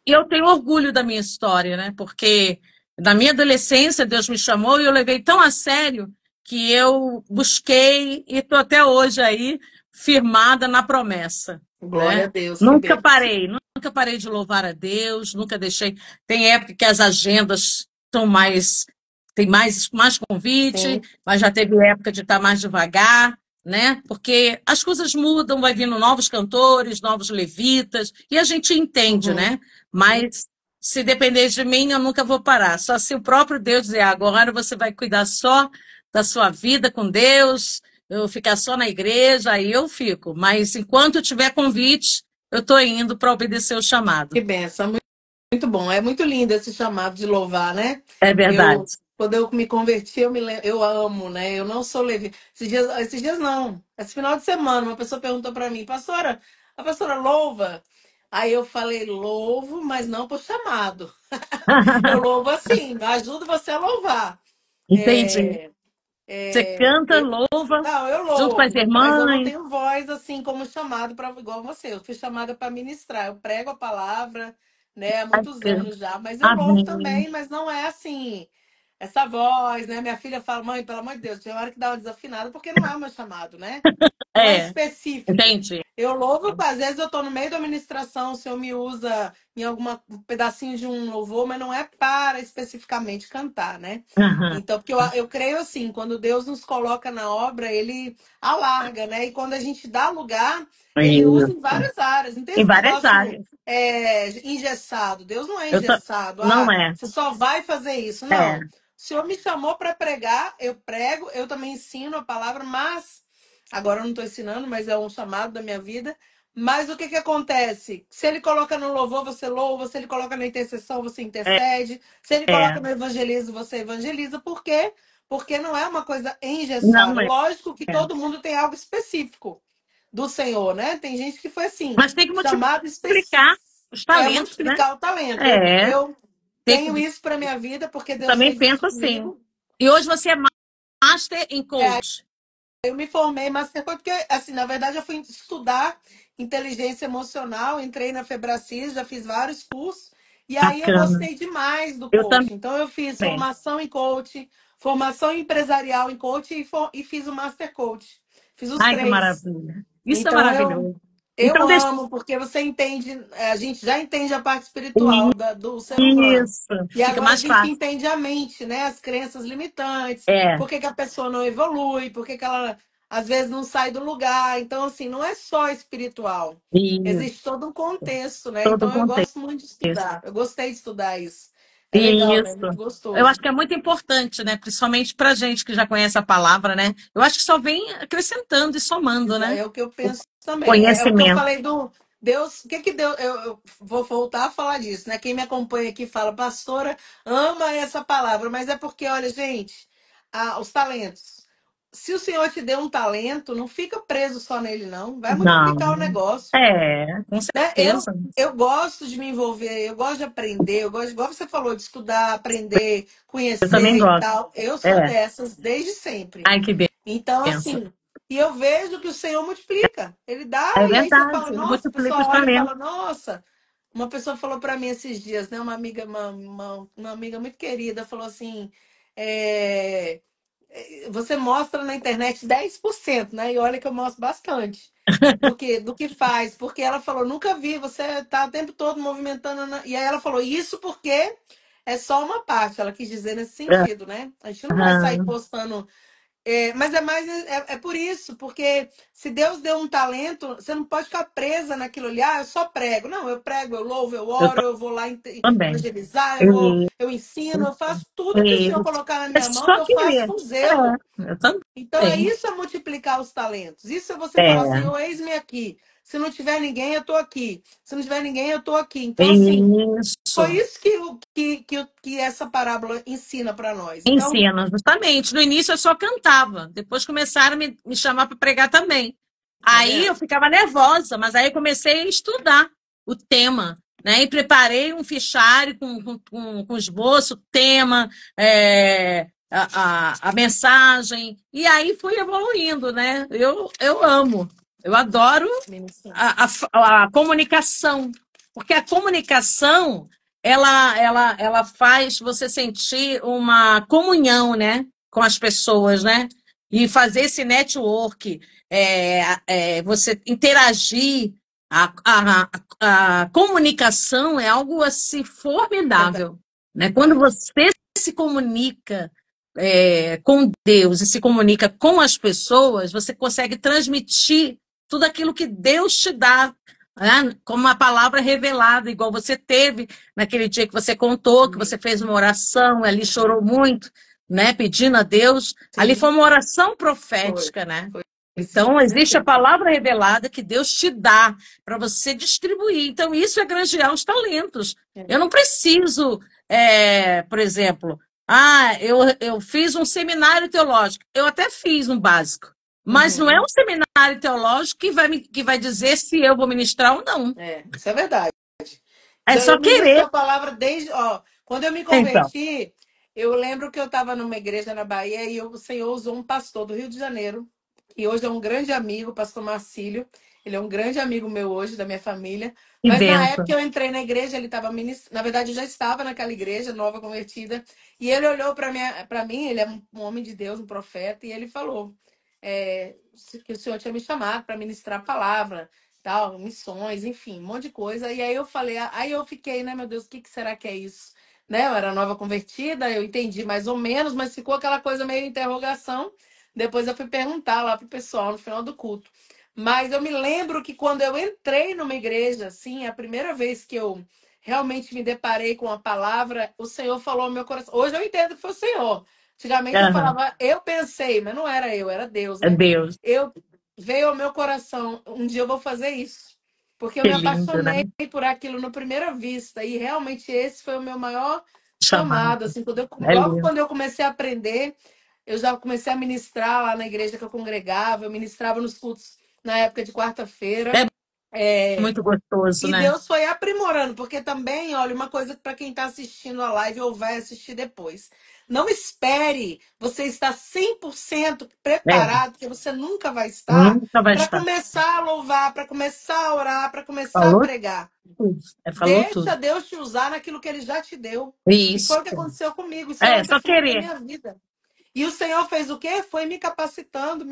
E eu tenho orgulho da minha história, né? Porque na minha adolescência Deus me chamou e eu levei tão a sério que eu busquei e estou até hoje aí firmada na promessa. Glória a Deus. Nunca parei de louvar a Deus, nunca deixei. Tem época que as agendas estão tem mais convite, mas já teve época de estar mais devagar, né? Porque as coisas mudam, vai vindo novos cantores, novos levitas, e a gente entende, né? Mas se depender de mim, eu nunca vou parar. Só se o próprio Deus dizer: agora você vai cuidar só da sua vida com Deus, eu ficar só na igreja, aí eu fico. Mas enquanto tiver convite, eu estou indo para obedecer o chamado. Que benção. Muito bom, é muito lindo esse chamado de louvar, né? É verdade. Quando eu me converti, eu amo, né? Eu não sou levita. Esses dias não, esse final de semana, uma pessoa perguntou para mim, pastora, a pastora louva? Aí eu falei, louvo, mas não por chamado. Eu louvo assim, ajudo você a louvar. Entendi. É, Você é, canta, louva, não, eu junto com as louvo, mas eu não irmãs. tenho voz assim como chamado para igual você. Eu fui chamada para ministrar. Eu prego a palavra, né, há muitos anos já, mas eu louvo Amém. também, mas não é assim essa voz, né? Minha filha fala, mãe, pelo amor de Deus, tem hora que dá uma desafinada porque não é o meu chamado, né? Não é É, específico. entendi. Eu louvo, às vezes eu estou no meio da administração, o Senhor me usa em algum pedacinho de um louvor, mas não é para especificamente cantar, né? Aham. Então, porque eu creio assim, quando Deus nos coloca na obra, Ele alarga, né? E quando a gente dá lugar, Ele usa em Isso. várias áreas. Não tem Em esse várias negócio áreas. engessado. Deus não é Eu tô... engessado. Não Ah, é. você só vai fazer isso. É. Não. O Senhor me chamou para pregar, eu prego, eu também ensino a palavra, mas agora eu não estou ensinando, mas é um chamado da minha vida. Mas o que que acontece? Se ele coloca no louvor, você louva. Se ele coloca na intercessão, você intercede. Se ele É. coloca no evangelismo, você evangeliza. Por quê? Porque não é uma coisa Não engessada. é. Lógico que todo mundo tem algo específico do Senhor, né? Tem gente que foi assim, Mas tem que chamado multiplicar os talentos, né? multiplicar o talento. É. Eu Tem que... tenho isso para minha vida porque Deus Também fez isso penso assim. comigo. E hoje você é master em coach. Eu me formei em Mastercard porque, assim, na verdade, eu fui estudar inteligência emocional, entrei na Febracis, já fiz vários cursos, e aí eu Bacana. gostei demais do Eu coaching. Então, eu fiz também. formação em coaching, formação empresarial em coaching e fiz o Master Coach. Fiz os Ai, que três. maravilha. Isso é Então, eu, maravilhoso. eu Então, deixa amo, porque você entende, a gente já entende a parte espiritual isso. do ser humano. E Fica agora a mais gente fácil. entende a mente, né? As crenças limitantes, É. por que que a pessoa não evolui, por que que ela às vezes não sai do lugar. Então, assim, não é só espiritual. Isso. Existe todo um contexto, né? Todo o Então, eu contexto. gosto muito de estudar. Eu gostei de estudar isso. É legal, né? Isso. Muito Eu acho gostoso. que é muito importante, né? Principalmente para gente que já conhece a palavra, né? Eu acho que só vem acrescentando e somando, né? É o que eu O penso também. É o que eu conhecimento. falei do Deus. O que que Deus. Eu vou voltar a falar disso, né? Quem me acompanha aqui fala, pastora, ama essa palavra, mas é porque, olha, gente, os talentos. Se o Senhor te deu um talento, não fica preso só nele, não. Vai multiplicar o Não. negócio. É, com Né? Eu, certeza. eu gosto de me envolver, eu gosto de aprender, eu gosto, igual você falou, de estudar, aprender, Eu também conhecer e gosto. tal. Eu sou É. dessas desde sempre. Ai, que Então, benção. assim, e eu vejo que o Senhor multiplica. Ele dá, É e aí você verdade. fala, Ele nossa, a multiplica pessoa os olha e talentos. fala, nossa. Uma pessoa falou para mim esses dias, né? Uma amiga, uma amiga muito querida, falou assim: é, você mostra na internet 10%, né? E olha que eu mostro bastante do que faz, porque ela falou, nunca vi, você tá o tempo todo movimentando. E aí ela falou, isso porque é só uma parte, ela quis dizer nesse sentido, né? A gente não vai sair Aham. postando mas é mais é por isso, porque se Deus deu um talento, você não pode ficar presa naquilo ali, eu só prego. Não, eu prego, eu louvo, eu Eu oro, eu vou lá também. evangelizar, E, eu ensino, eu faço tudo que o e, Senhor colocar na é minha mão, só eu faço querer. com zelo. Eu também. Então é isso, é multiplicar os talentos. Isso é você falar, É. Senhor, eis-me aqui. Se não tiver ninguém, eu tô aqui. Se não tiver ninguém, eu tô aqui. Então, assim, foi Isso. isso que essa parábola ensina para nós. Então, Ensina, justamente. No início eu só cantava, depois começaram a me chamar para pregar também. tá Aí eu vendo? ficava nervosa, mas aí eu comecei a estudar o tema, né? E preparei um fichário com esboço, tema, a mensagem, e aí fui evoluindo, né? Eu amo, eu adoro Ministrando. a comunicação, porque a comunicação ela faz você sentir uma comunhão, né, com as pessoas, né, e fazer esse network, você interagir, a comunicação é algo assim Verdade. formidável, né? Quando você se comunica com Deus e se comunica com as pessoas, você consegue transmitir tudo aquilo que Deus te dá, né? Como uma palavra revelada, igual você teve naquele dia que você contou, que você fez uma oração, ali chorou muito, né? Pedindo a Deus. Ali Sim, foi uma oração foi. profética, né? Então, Com existe a certeza. palavra revelada que Deus te dá para você distribuir. Então, isso é granjear os talentos. É. Eu não preciso, por exemplo, eu fiz um seminário teológico. Eu até fiz um básico, mas não é Uhum. um seminário teológico que vai dizer se eu vou ministrar ou não. Isso é verdade. É só Eu ministro querer. a palavra desde, ó, quando eu me Então, converti, eu lembro que eu estava numa igreja na Bahia e o Senhor usou um pastor do Rio de Janeiro, que hoje é um grande amigo, o pastor Marcílio. Ele é um grande amigo meu hoje, da minha família. que Mas na época bênção. eu entrei na igreja, ele estava ministrando. Na verdade, eu já estava naquela igreja, nova convertida. E ele olhou para mim, ele é um homem de Deus, um profeta, e ele falou que o Senhor tinha me chamado para ministrar a palavra, tal, missões, enfim, um monte de coisa. E aí eu falei, aí eu fiquei, né, meu Deus, o que será que é isso? Né? Eu era nova convertida, eu entendi mais ou menos, mas ficou aquela coisa meio interrogação. Depois eu fui perguntar lá pro pessoal no final do culto. Mas eu me lembro que quando eu entrei numa igreja, assim, a primeira vez que eu realmente me deparei com a palavra, o Senhor falou ao meu coração. Hoje eu entendo que foi o Senhor. Antigamente eu Aham. falava, eu pensei, mas não era eu, era Deus, É né? Deus. Eu veio ao meu coração, um dia eu vou fazer isso. Porque eu Que me lindo, né? apaixonei por aquilo na primeira vista. E realmente esse foi o meu maior Chamado. chamado. Assim, É logo lindo. quando eu comecei a aprender, eu já comecei a ministrar lá na igreja que eu congregava. Eu ministrava nos cultos na época de quarta-feira. É É, muito gostoso, e né? Deus foi aprimorando, porque também, olha, uma coisa para quem está assistindo a live ou vai assistir depois. Não espere você estar 100% É, preparado, porque você nunca vai estar, nunca vai para estar. começar a louvar, para começar a orar, para começar a Falou pregar. tudo. Falou tudo. Deixa Deus te usar naquilo que ele já te deu. E foi Isso. o que aconteceu comigo. Isso é É, um só fruto da querer. minha vida. E o Senhor fez o quê? Foi me capacitando,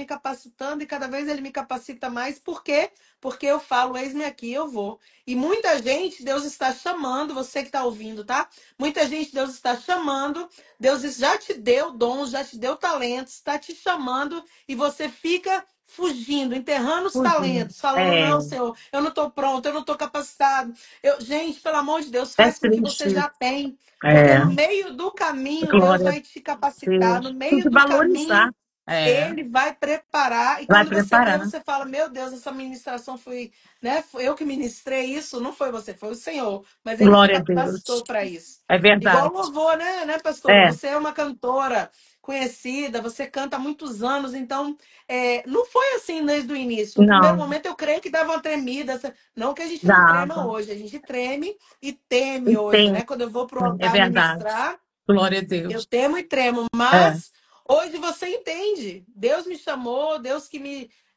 e cada vez Ele me capacita mais. Por quê? Porque eu falo, eis-me aqui, eu vou. E muita gente, Deus está chamando, você que está ouvindo, tá? Muita gente, Deus está chamando, Deus já te deu dons, já te deu talentos, está te chamando, e você fica fugindo, enterrando os Fugindo. talentos, falando, É, não, Senhor, eu não estou pronto, eu não estou capacitado. Gente, pelo amor de Deus, é faz com que você triste. já tem. Porque É, no meio do caminho, Deus glória a vai te capacitar. No Deus. Tem meio que do valorizar. caminho, É, Ele vai preparar. E vai quando você vê, preparar. você fala: Meu Deus, essa ministração foi, né? Foi eu que ministrei isso. Não foi você, foi o Senhor. Mas Ele me Glória a Deus. capacitou para isso. É Igual verdade. o louvor, né, pastora? É, Você é uma cantora conhecida, você canta há muitos anos, então não foi assim desde o início. No primeiro não, momento eu creio que dava uma tremida. Não que a gente não trema dava. hoje, a gente treme e teme E hoje, tem, né? Quando eu vou para o é altar verdade. ministrar, Glória a eu Deus. temo e tremo, É. mas hoje você entende. Deus me chamou, Deus que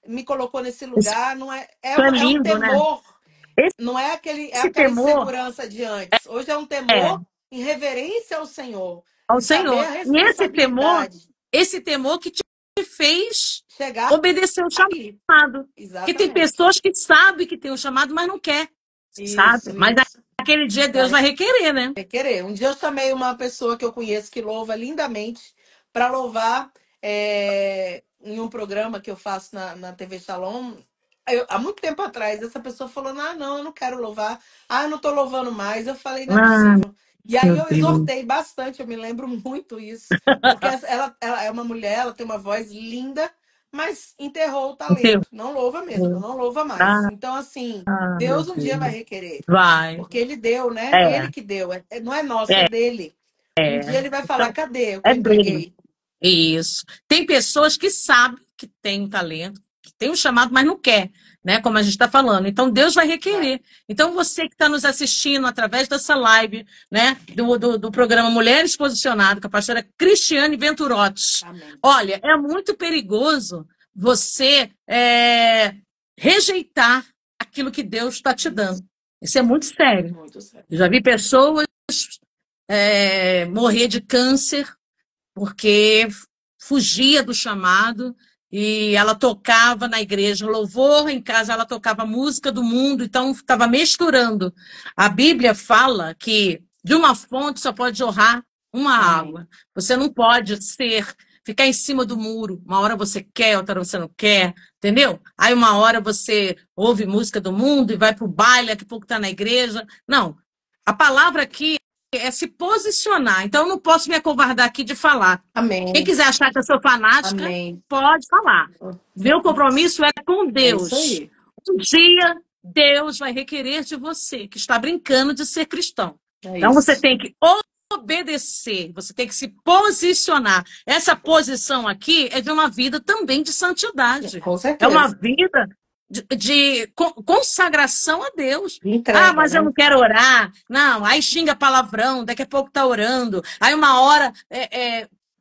me colocou nesse Isso lugar. Não é, é é um lindo, né? temor, Esse, não é esse aquela temor insegurança de antes. Hoje é um é temor em reverência ao Senhor ao e saber Senhor. a E responsabilidade. esse temor que te fez Chegar obedecer o aqui. chamado. Porque tem Exatamente. pessoas que sabem que tem o chamado, mas não quer, sabe? Isso, Mas isso. aquele dia Deus vai requerer, né? Querer. Um dia eu chamei uma pessoa que eu conheço que louva lindamente para louvar em um programa que eu faço na TV Shalom. Há muito tempo atrás, essa pessoa falou: Ah, não, eu não quero louvar. Ah, eu não estou louvando mais. Eu falei: Não é Ah, possível. E aí meu eu Deus. exortei bastante, eu me lembro muito isso. Porque ela é uma mulher, ela tem uma voz linda, mas enterrou o Enterrou. talento. Não louva mesmo, não louva mais. Ah, Então, assim, meu Deus um dia vai Deus. requerer. Vai. Porque ele deu, né? É, Ele que deu. Não é nosso, é é, dele. Um dia é. ele vai falar: Então, cadê o que é eu dele. entreguei? Isso. Tem pessoas que sabem que tem um talento, que tem um chamado, mas não quer, né? Como a gente está falando. Então, Deus vai Vai. requerer. Então, você que está nos assistindo através dessa live, né? Do programa Mulheres Posicionadas, com a pastora Cristiane Venturotti. Amém. Olha, é muito perigoso você rejeitar aquilo que Deus está te dando. Isso é muito sério. Muito sério. Eu já vi pessoas morrer de câncer porque fugia do chamado e ela tocava na igreja louvor, em casa ela tocava música do mundo, então estava misturando. A Bíblia fala que de uma fonte só pode jorrar uma Amém. água. Você não pode ficar em cima do muro. Uma hora você quer, outra hora você não quer, entendeu? Aí uma hora você ouve música do mundo e vai para o baile, daqui a pouco está na igreja. Não. A palavra aqui é se posicionar. Então, eu não posso me acovardar aqui de falar. Amém. Quem quiser achar que eu sou fanática, Amém. pode falar. Meu compromisso é com É Deus. isso aí. Um dia, Deus vai requerer de você, que está brincando de ser cristão. É Então, você isso. tem que obedecer, você tem que se posicionar. Essa posição aqui é de uma vida também de santidade. Com É uma certeza. vida de consagração a Deus. Entrega, Mas eu né? não quero orar. Não, aí xinga palavrão, daqui a pouco tá orando. Aí uma hora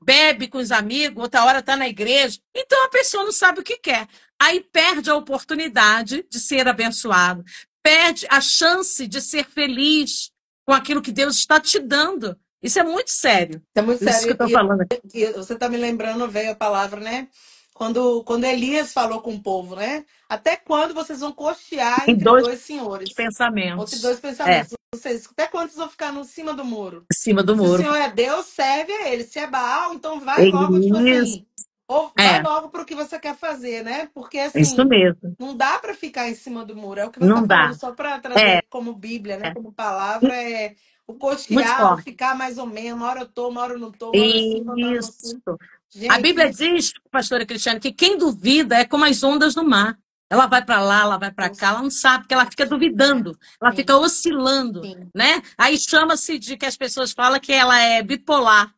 bebe com os amigos, outra hora tá na igreja. Então a pessoa não sabe o que quer. Aí perde a oportunidade de ser abençoado. Perde a chance de ser feliz com aquilo que Deus está te dando. Isso é muito sério. É muito Isso que eu sério. estou falando aqui. E você está me lembrando, veio a palavra, né? Quando Elias falou com o povo, né? Até quando vocês vão cochear Em entre dois dois senhores? Entre pensamentos. dois pensamentos. Vocês, até quando vocês vão ficar no cima do muro? Em cima do Se o muro. Senhor é Deus, serve a ele. Se é Baal, então vai logo, tipo Isso. assim. Ou vai logo para o que você quer fazer, né? Porque Isso assim, mesmo. não dá para ficar em cima do muro. É o que você está Não falando, dá. só para trazer como Bíblia, né? Como palavra, é o Muito cochear, o forte. ficar mais ou menos. Uma hora eu tô, uma hora eu não tô, uma hora sim, uma hora não sim. Isso. A Gente, Bíblia isso. diz, pastora Cristiane, que quem duvida é como as ondas do mar. Ela vai para lá, ela vai para cá, ela não sabe, porque ela fica duvidando, ela Sim. fica oscilando, Sim. né? Aí chama-se de que as pessoas falam que ela é bipolar.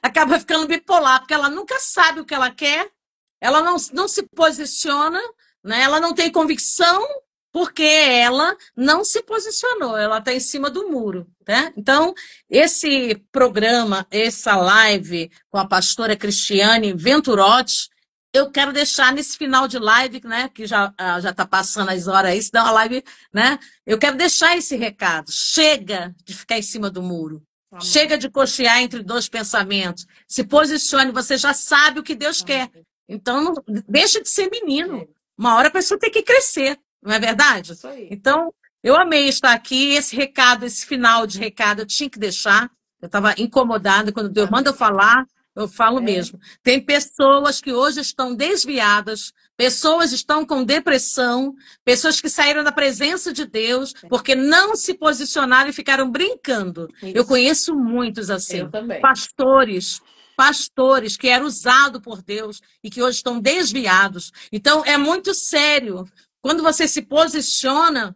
Acaba ficando bipolar, porque ela nunca sabe o que ela quer, ela não se posiciona, né? Ela não tem convicção, porque ela não se posicionou, ela está em cima do muro, né? Então, esse programa, essa live com a pastora Cristiane Venturotti, eu quero deixar nesse final de live, né? Que já está passando as horas aí, senão a live, né? Eu quero deixar esse recado. Chega de ficar em cima do muro. Amém. Chega de cochear entre dois pensamentos. Se posicione, você já sabe o que Deus quer. Então, não deixa de ser menino. Uma hora a pessoa tem que crescer, não é verdade? Isso aí. Então, eu amei estar aqui. Esse recado, esse final de recado, eu tinha que deixar. Eu estava incomodada. Quando Deus manda eu falar, eu falo mesmo. Tem pessoas que hoje estão desviadas, pessoas estão com depressão, pessoas que saíram da presença de Deus porque não se posicionaram e ficaram brincando. Isso. Eu conheço muitos assim. Eu também. Pastores que eram usados por Deus e que hoje estão desviados. Então, é muito sério. Quando você se posiciona,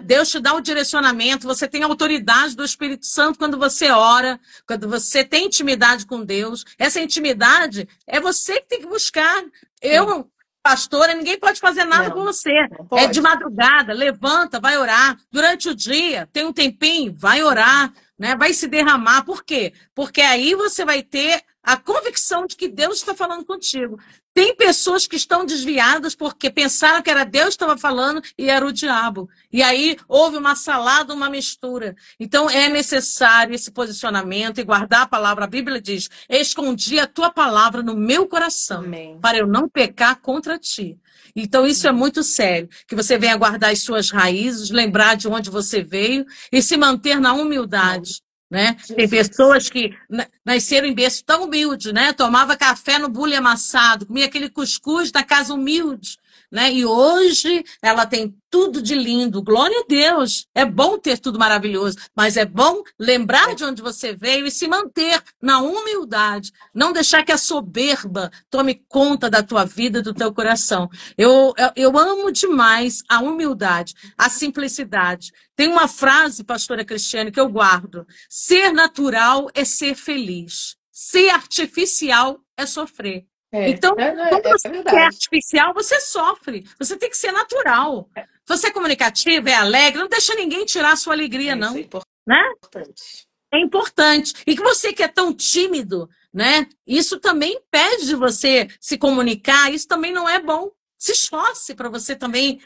Deus te dá o direcionamento, você tem a autoridade do Espírito Santo quando você ora, quando você tem intimidade com Deus. Essa intimidade é você que tem que buscar. Eu, pastora, ninguém pode fazer nada por você. É de madrugada, levanta, vai orar. Durante o dia, tem um tempinho, vai orar, né? Vai se derramar. Por quê? Porque aí você vai ter a convicção de que Deus está falando contigo. Tem pessoas que estão desviadas porque pensaram que era Deus que estava falando e era o diabo. E aí houve uma salada, uma mistura. Então é necessário esse posicionamento e guardar a palavra. A Bíblia diz: escondi a tua palavra no meu coração, para eu não pecar contra ti. Então isso é muito sério. Que você venha guardar as suas raízes, lembrar de onde você veio e se manter na humildade. Né? Tem pessoas que nasceram em berço tão humilde, né? Tomava café no bule amassado, comia aquele cuscuz da casa humilde, né? E hoje ela tem tudo de lindo. Glória a Deus. É bom ter tudo maravilhoso, mas é bom lembrar de onde você veio e se manter na humildade. Não deixar que a soberba tome conta da tua vida, do teu coração. Eu amo demais a humildade, a simplicidade. Tem uma frase, pastora Cristiane, que eu guardo. Ser natural é ser feliz. Ser artificial é sofrer. Então, quando você é artificial, você sofre. Você tem que ser natural. Se você é comunicativo, é alegre, não deixa ninguém tirar a sua alegria, não. É importante. Né? É importante. E que você que é tão tímido, né? Isso também impede de você se comunicar, isso também não é bom. Se esforce para você também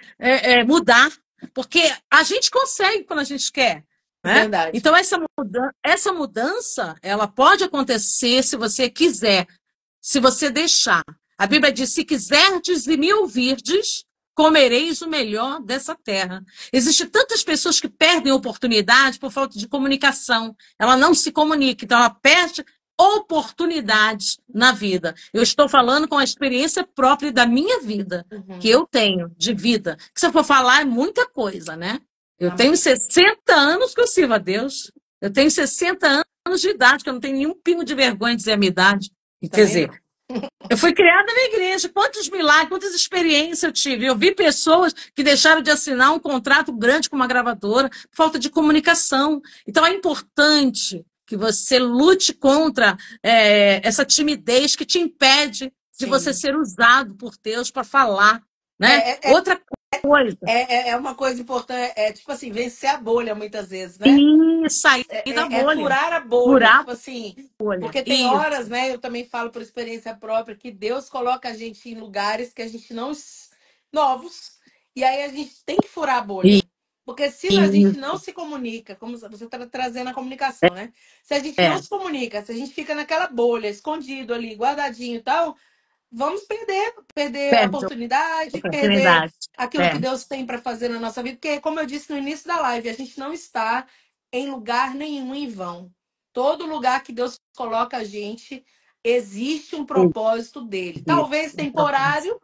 mudar. Porque a gente consegue quando a gente quer. Né? Verdade. Então, essa mudança, ela pode acontecer se você quiser, se você deixar. A Bíblia diz: se quiserdes e me ouvirdes, comereis o melhor dessa terra. Existem tantas pessoas que perdem oportunidade por falta de comunicação. Ela não se comunica, então ela perde oportunidades na vida. Eu estou falando com a experiência própria da minha vida, que eu tenho de vida. Que se eu for falar é muita coisa, né? Eu tenho 60 anos que eu sirvo a Deus. Eu tenho 60 anos de idade, que eu não tenho nenhum pingo de vergonha de dizer a minha idade. Quer Também dizer, não. eu fui criada na igreja. Quantos milagres, quantas experiências eu tive. Eu vi pessoas que deixaram de assinar um contrato grande com uma gravadora por falta de comunicação. Então, é importante que você lute contra essa timidez que te impede de você Sim. ser usado por Deus para falar, né? É, é, Outra coisa, é uma coisa importante, tipo assim, vencer a bolha muitas vezes, né? e sair da É bolha. furar a bolha, Furar tipo assim, a bolha. porque tem Isso. horas, né? Eu também falo por experiência própria que Deus coloca a gente em lugares que a gente não novos, e aí a gente tem que furar a bolha. Porque se a gente não Isso. se comunica, como você está trazendo a comunicação, né? Se a gente não É. se comunica, se a gente fica naquela bolha, escondido ali, guardadinho e tal, vamos perder a Perde a oportunidade, perder oportunidade. aquilo que É. Deus tem para fazer na nossa vida, porque, como eu disse no início da live, a gente não está em lugar nenhum em vão. Todo lugar que Deus coloca a gente, existe um propósito dele. Talvez temporário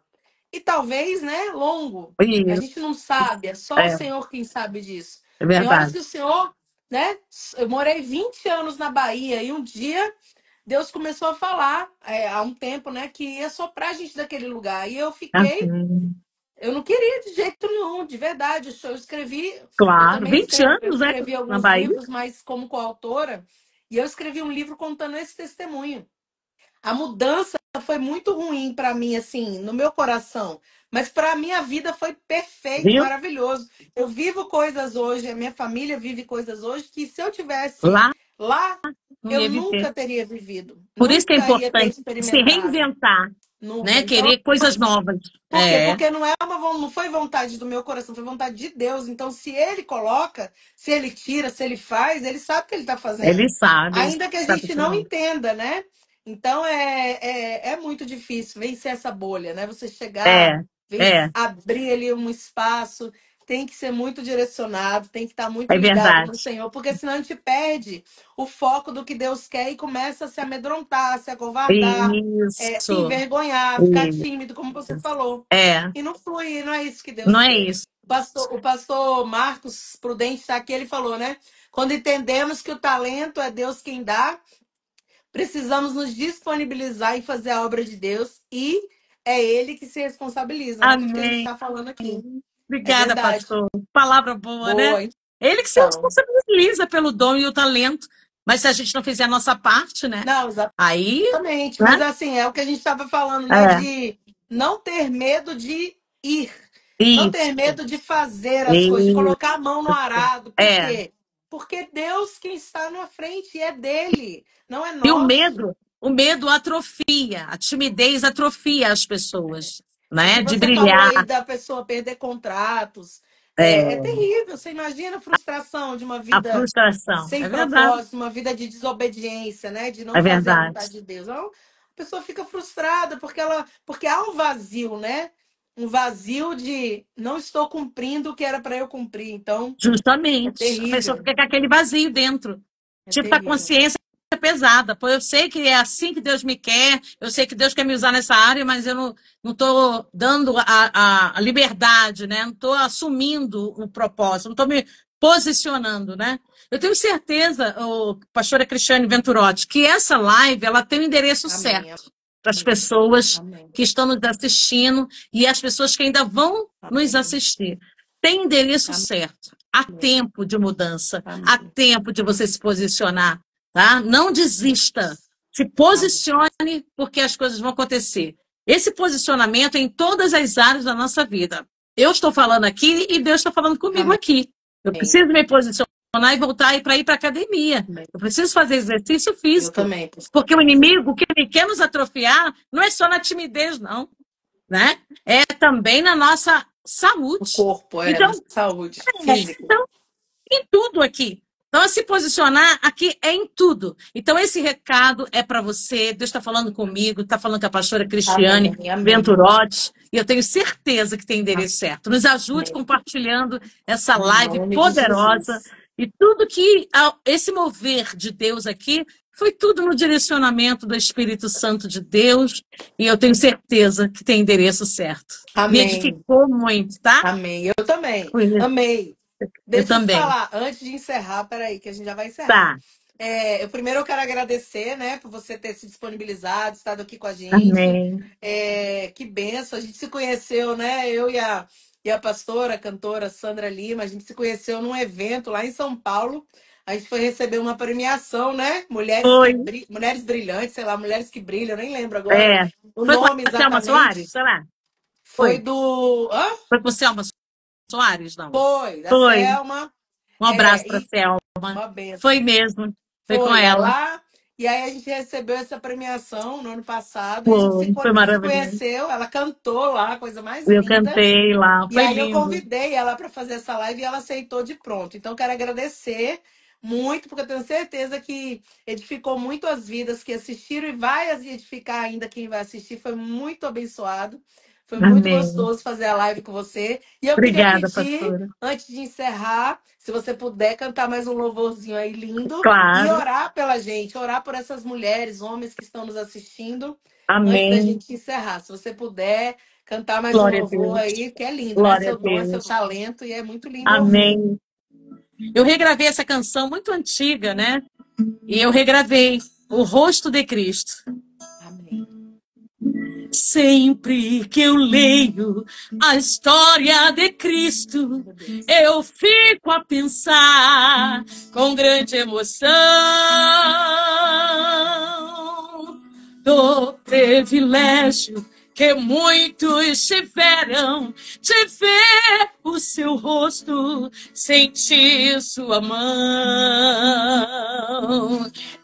e talvez, né, longo. A Isso. gente não sabe, é só o É, Senhor quem sabe disso. é Tem horas verdade. que o Senhor, né? Eu morei 20 anos na Bahia e um dia Deus começou a falar, há um tempo, né, que ia soprar a gente daquele lugar. E eu fiquei, Assim, eu não queria de jeito nenhum, de verdade. Eu escrevi, eu claro. também 20 escrevo, eu anos, né? escrevi Na alguns Bahia. livros, mas como coautora, e eu escrevi um livro contando esse testemunho. A mudança foi muito ruim para mim, assim, no meu coração. Mas para a minha vida foi perfeito, Viu? maravilhoso. Eu vivo coisas hoje, a minha família vive coisas hoje que se eu tivesse Lá lá, não eu ia viver. nunca teria vivido. Por isso que é Nunca ia ter importante se experimentado. reinventar, Nunca. né? Então, Querer coisas novas. por quê? É, Porque não foi vontade do meu coração, foi vontade de Deus. Então, se ele coloca, se ele tira, se ele faz, ele sabe o que ele está fazendo. ele Ainda que a sabe gente que não não. entenda, né? Então é muito difícil vencer essa bolha, né? Você chegar, É, é, abrir ali um espaço, tem que ser muito direcionado, tem que estar muito é ligado no verdade. Senhor, porque senão a gente perde o foco do que Deus quer e começa a se amedrontar, se acovardar, se Isso. envergonhar, ficar tímido, como você falou. É, E não flui, não é isso que não Deus é quer. isso. O pastor Marcos Prudente está aqui, ele falou, né? Quando entendemos que o talento é Deus quem dá, precisamos nos disponibilizar e fazer a obra de Deus e é Ele que se responsabiliza, né? Tudo que a gente Amém. está falando aqui. É Obrigada, verdade. pastor. Palavra boa, né? Boa, Ele que se então. responsabiliza pelo dom e o talento. Mas se a gente não fizer a nossa parte, né? Não, Aí, exatamente. né? Mas assim, é o que a gente estava falando, né? É, De não ter medo de ir. Não ter isso. medo de fazer as coisas, de Isso. colocar a mão no arado. Por É. quê? Porque Deus quem está na frente é dele, não é E nosso. o medo atrofia, a timidez atrofia as pessoas, O que né? De você falou brilhar. aí da pessoa perder contratos é É, terrível. Você imagina a frustração de uma a vida frustração. sem É verdade. propósito, uma vida de desobediência, né? De não É fazer a verdade. vontade de Deus. Então, a pessoa fica frustrada porque há um vazio, né? Um vazio de não estou cumprindo o que era para eu cumprir. Então, é Justamente. A pessoa terrível. fica com aquele vazio dentro. É Tipo, a terrível. consciência é pesada. Pô, eu sei que é assim que Deus me quer, eu sei que Deus quer me usar nessa área, mas eu não estou dando a liberdade, né? Não estou assumindo o propósito, não estou me posicionando, né? Eu tenho certeza, pastora Cristiane Venturotti, que essa live ela tem o endereço Amém. certo para as Amém. pessoas Amém. que estão nos assistindo e as pessoas que ainda vão nos Amém. assistir. Tem endereço Amém. certo. Há tempo de mudança, há Amém. tempo de você se posicionar, tá? Não desista. Se Amém. posicione, porque as coisas vão acontecer. Esse posicionamento é em todas as áreas da nossa vida. Eu estou falando aqui e Deus está falando comigo Amém. aqui. Eu preciso me posicionar e voltar para ir para a academia. Amém. Eu preciso fazer exercício Eu físico. também. Porque o inimigo, o que ele quer nos atrofiar, não é só na timidez, não. Né? É também na nossa O saúde. corpo, Então, na saúde física. então, em tudo aqui. Então, se posicionar aqui é em tudo. Então, esse recado é para você. Deus está falando comigo, está falando com a pastora Cristiane Amém. Amém. Venturotti. E eu tenho certeza que tem endereço certo. Nos ajude Amém. compartilhando essa Em live nome de poderosa. Jesus. E tudo que, esse mover de Deus aqui, foi tudo no direcionamento do Espírito Santo de Deus. E eu tenho certeza que tem endereço certo. Me Amém. edificou muito, tá? Amém. Eu também. Foi, né? Amei. Eu Deixa eu te também. falar, antes de encerrar, peraí, que a gente já vai encerrar. Tá. Primeiro eu quero agradecer, né, por você ter se disponibilizado, estado aqui com a gente. Amém. Que benção, a gente se conheceu, né? Eu e a pastora, a cantora Sandra Lima, a gente se conheceu num evento lá em São Paulo. A gente foi receber uma premiação, né? Foi. Mulheres brilhantes, sei lá, mulheres que brilham, eu nem lembro agora É. o Foi com nome a Selma Soares? exatamente. Será? Foi Foi. do. Hã? Foi com Selma Soares, não? Foi, da Foi. Selma. Um abraço para E Selma. uma benção. Foi mesmo. Foi com Foi, ela. ela. E aí a gente recebeu essa premiação no ano passado e a gente Foi se maravilhoso. conheceu. Ela cantou lá, coisa mais Eu linda. cantei lá. E Foi aí eu lindo. convidei ela para fazer essa live e ela aceitou de pronto. Então quero agradecer muito, porque eu tenho certeza que edificou muito as vidas que assistiram e vai edificar ainda quem vai assistir. Foi muito abençoado. Foi muito Amém. gostoso fazer a live com você. E eu queria Obrigada, pedir, pastora. antes de encerrar, se você puder cantar mais um louvorzinho aí lindo e Claro. orar pela gente, orar por essas mulheres, homens que estão nos assistindo, antes da Amém. gente encerrar. Se você puder cantar mais um Glória a louvor Deus. aí, que é lindo, né? Glória a Seu dom, é seu Deus. talento e é muito lindo ouvir. Amém. Eu regravei essa canção muito antiga, né? E eu regravei O Rosto de Cristo. Amém. Sempre que eu leio a história de Cristo, Meu Deus. eu fico a pensar com grande emoção do privilégio que muitos tiveram de ver o seu rosto, sentir sua mão.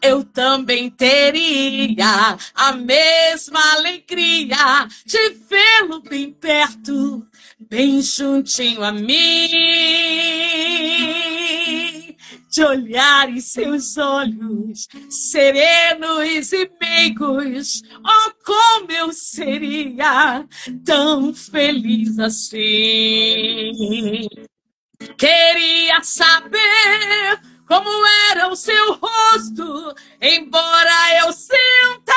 Eu também teria a mesma alegria de vê-lo bem perto, bem juntinho a mim, de olhar em seus olhos serenos e meigos. Oh, como eu seria tão feliz assim. Queria saber como era o seu rosto, embora eu sinta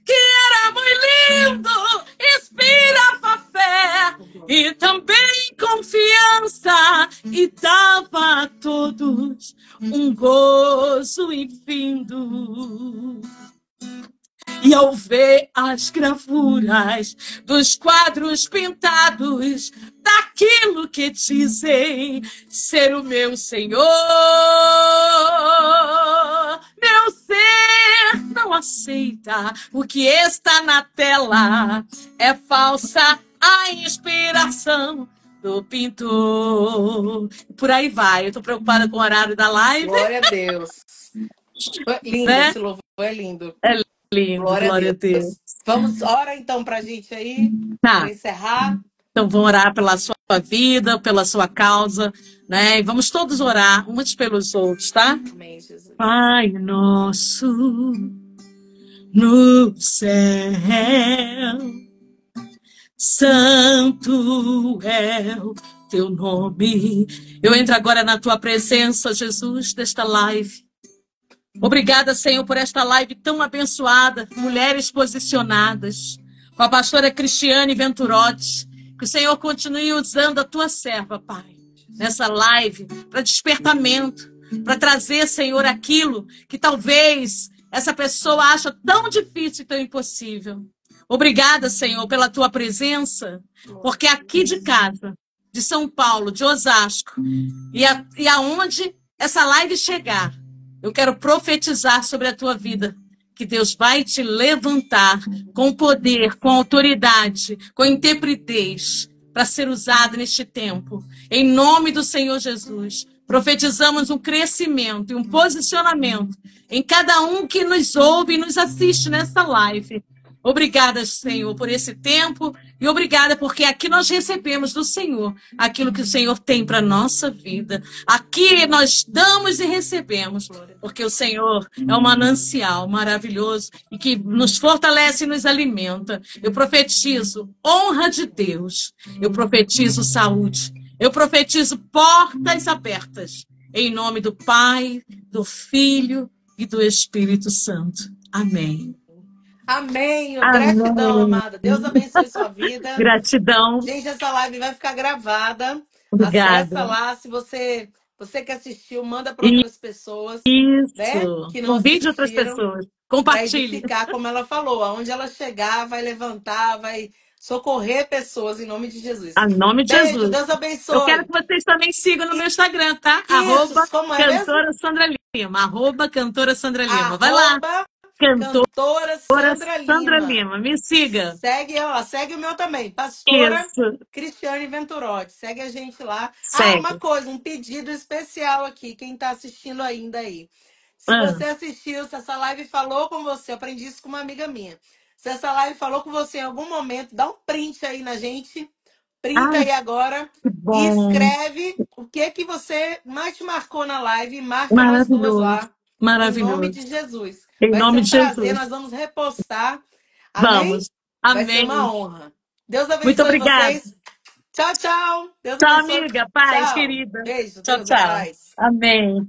que era muito lindo, inspirava fé e também confiança e dava a todos um gozo infindo. E ao ver as gravuras dos quadros pintados daquilo que dizem ser o meu Senhor, meu ser não aceita o que está na tela. É falsa a inspiração do pintor. Por aí vai. Eu estou preocupada com o horário da live. Glória a Deus. Foi lindo, Né? esse louvor é lindo. É lindo, Glória a glória a Deus. Deus. Vamos, ora então pra gente aí, Tá. para encerrar. Então, vamos orar pela sua vida, pela sua causa, né? E vamos todos orar uns pelos outros, tá? Amém, Jesus. Pai nosso no céu, santo é o teu nome. Eu entro agora na tua presença, Jesus, desta live. Obrigada, Senhor, por esta live tão abençoada, mulheres posicionadas, com a pastora Cristiane Venturotti. Que o Senhor continue usando a tua serva, Pai, nessa live, para despertamento, para trazer, Senhor, aquilo que talvez essa pessoa acha tão difícil e tão impossível. Obrigada, Senhor, pela tua presença, porque aqui de casa, de São Paulo, de Osasco, e aonde essa live chegar, eu quero profetizar sobre a tua vida, que Deus vai te levantar com poder, com autoridade, com intrepidez, para ser usado neste tempo. Em nome do Senhor Jesus, profetizamos um crescimento e um posicionamento em cada um que nos ouve e nos assiste nessa live. Obrigada, Senhor, por esse tempo e obrigada porque aqui nós recebemos do Senhor aquilo que o Senhor tem para a nossa vida. Aqui nós damos e recebemos, porque o Senhor é um manancial maravilhoso e que nos fortalece e nos alimenta. Eu profetizo honra de Deus, eu profetizo saúde, eu profetizo portas abertas, em nome do Pai, do Filho e do Espírito Santo. Amém. Amém. Gratidão, amada. Deus abençoe sua vida. Gratidão. Gente, essa live vai ficar gravada. Acessa Obrigada. lá, se você que assistiu, manda para outras pessoas, né, Isso. que não Convide outras assistiram, pessoas. para Compartilhe. edificar, como ela falou, aonde ela chegar, vai levantar, vai socorrer pessoas em nome de Jesus. Em nome de Beijo, Jesus. Deus Eu quero abençoe. que vocês também sigam no meu Instagram, tá? Isso, como é mesmo? Cantora Sandra Lima. Cantora Sandra Lima. Vai lá, Arroba cantora Cantora Sandra Sandra Lima. Lima. Me siga. Segue, ó, segue o meu também, Pastora Isso. Cristiane Venturotti. Segue a gente lá. Ah, uma Segue. coisa, um pedido especial aqui, quem está assistindo ainda aí. Se Ah, você assistiu, se essa live falou com você, eu aprendi isso com uma amiga minha. Se essa live falou com você em algum momento, dá um print aí na gente. Printa ai, aí agora que e bom. escreve o que que você mais te marcou na live e marca nós duas Maravilhoso. lá, em nome Maravilhoso. de Jesus. Em Vai ser nome um de prazer, Jesus. nós vamos repostar. Amém? Vamos. Vai ser uma Amém. honra. Deus Muito abençoe obrigada. vocês. Tchau, tchau. Deus Tchau, abençoe. amiga. Paz, Tchau. querida. Beijo. Tchau, Deus, a tchau. paz. Amém.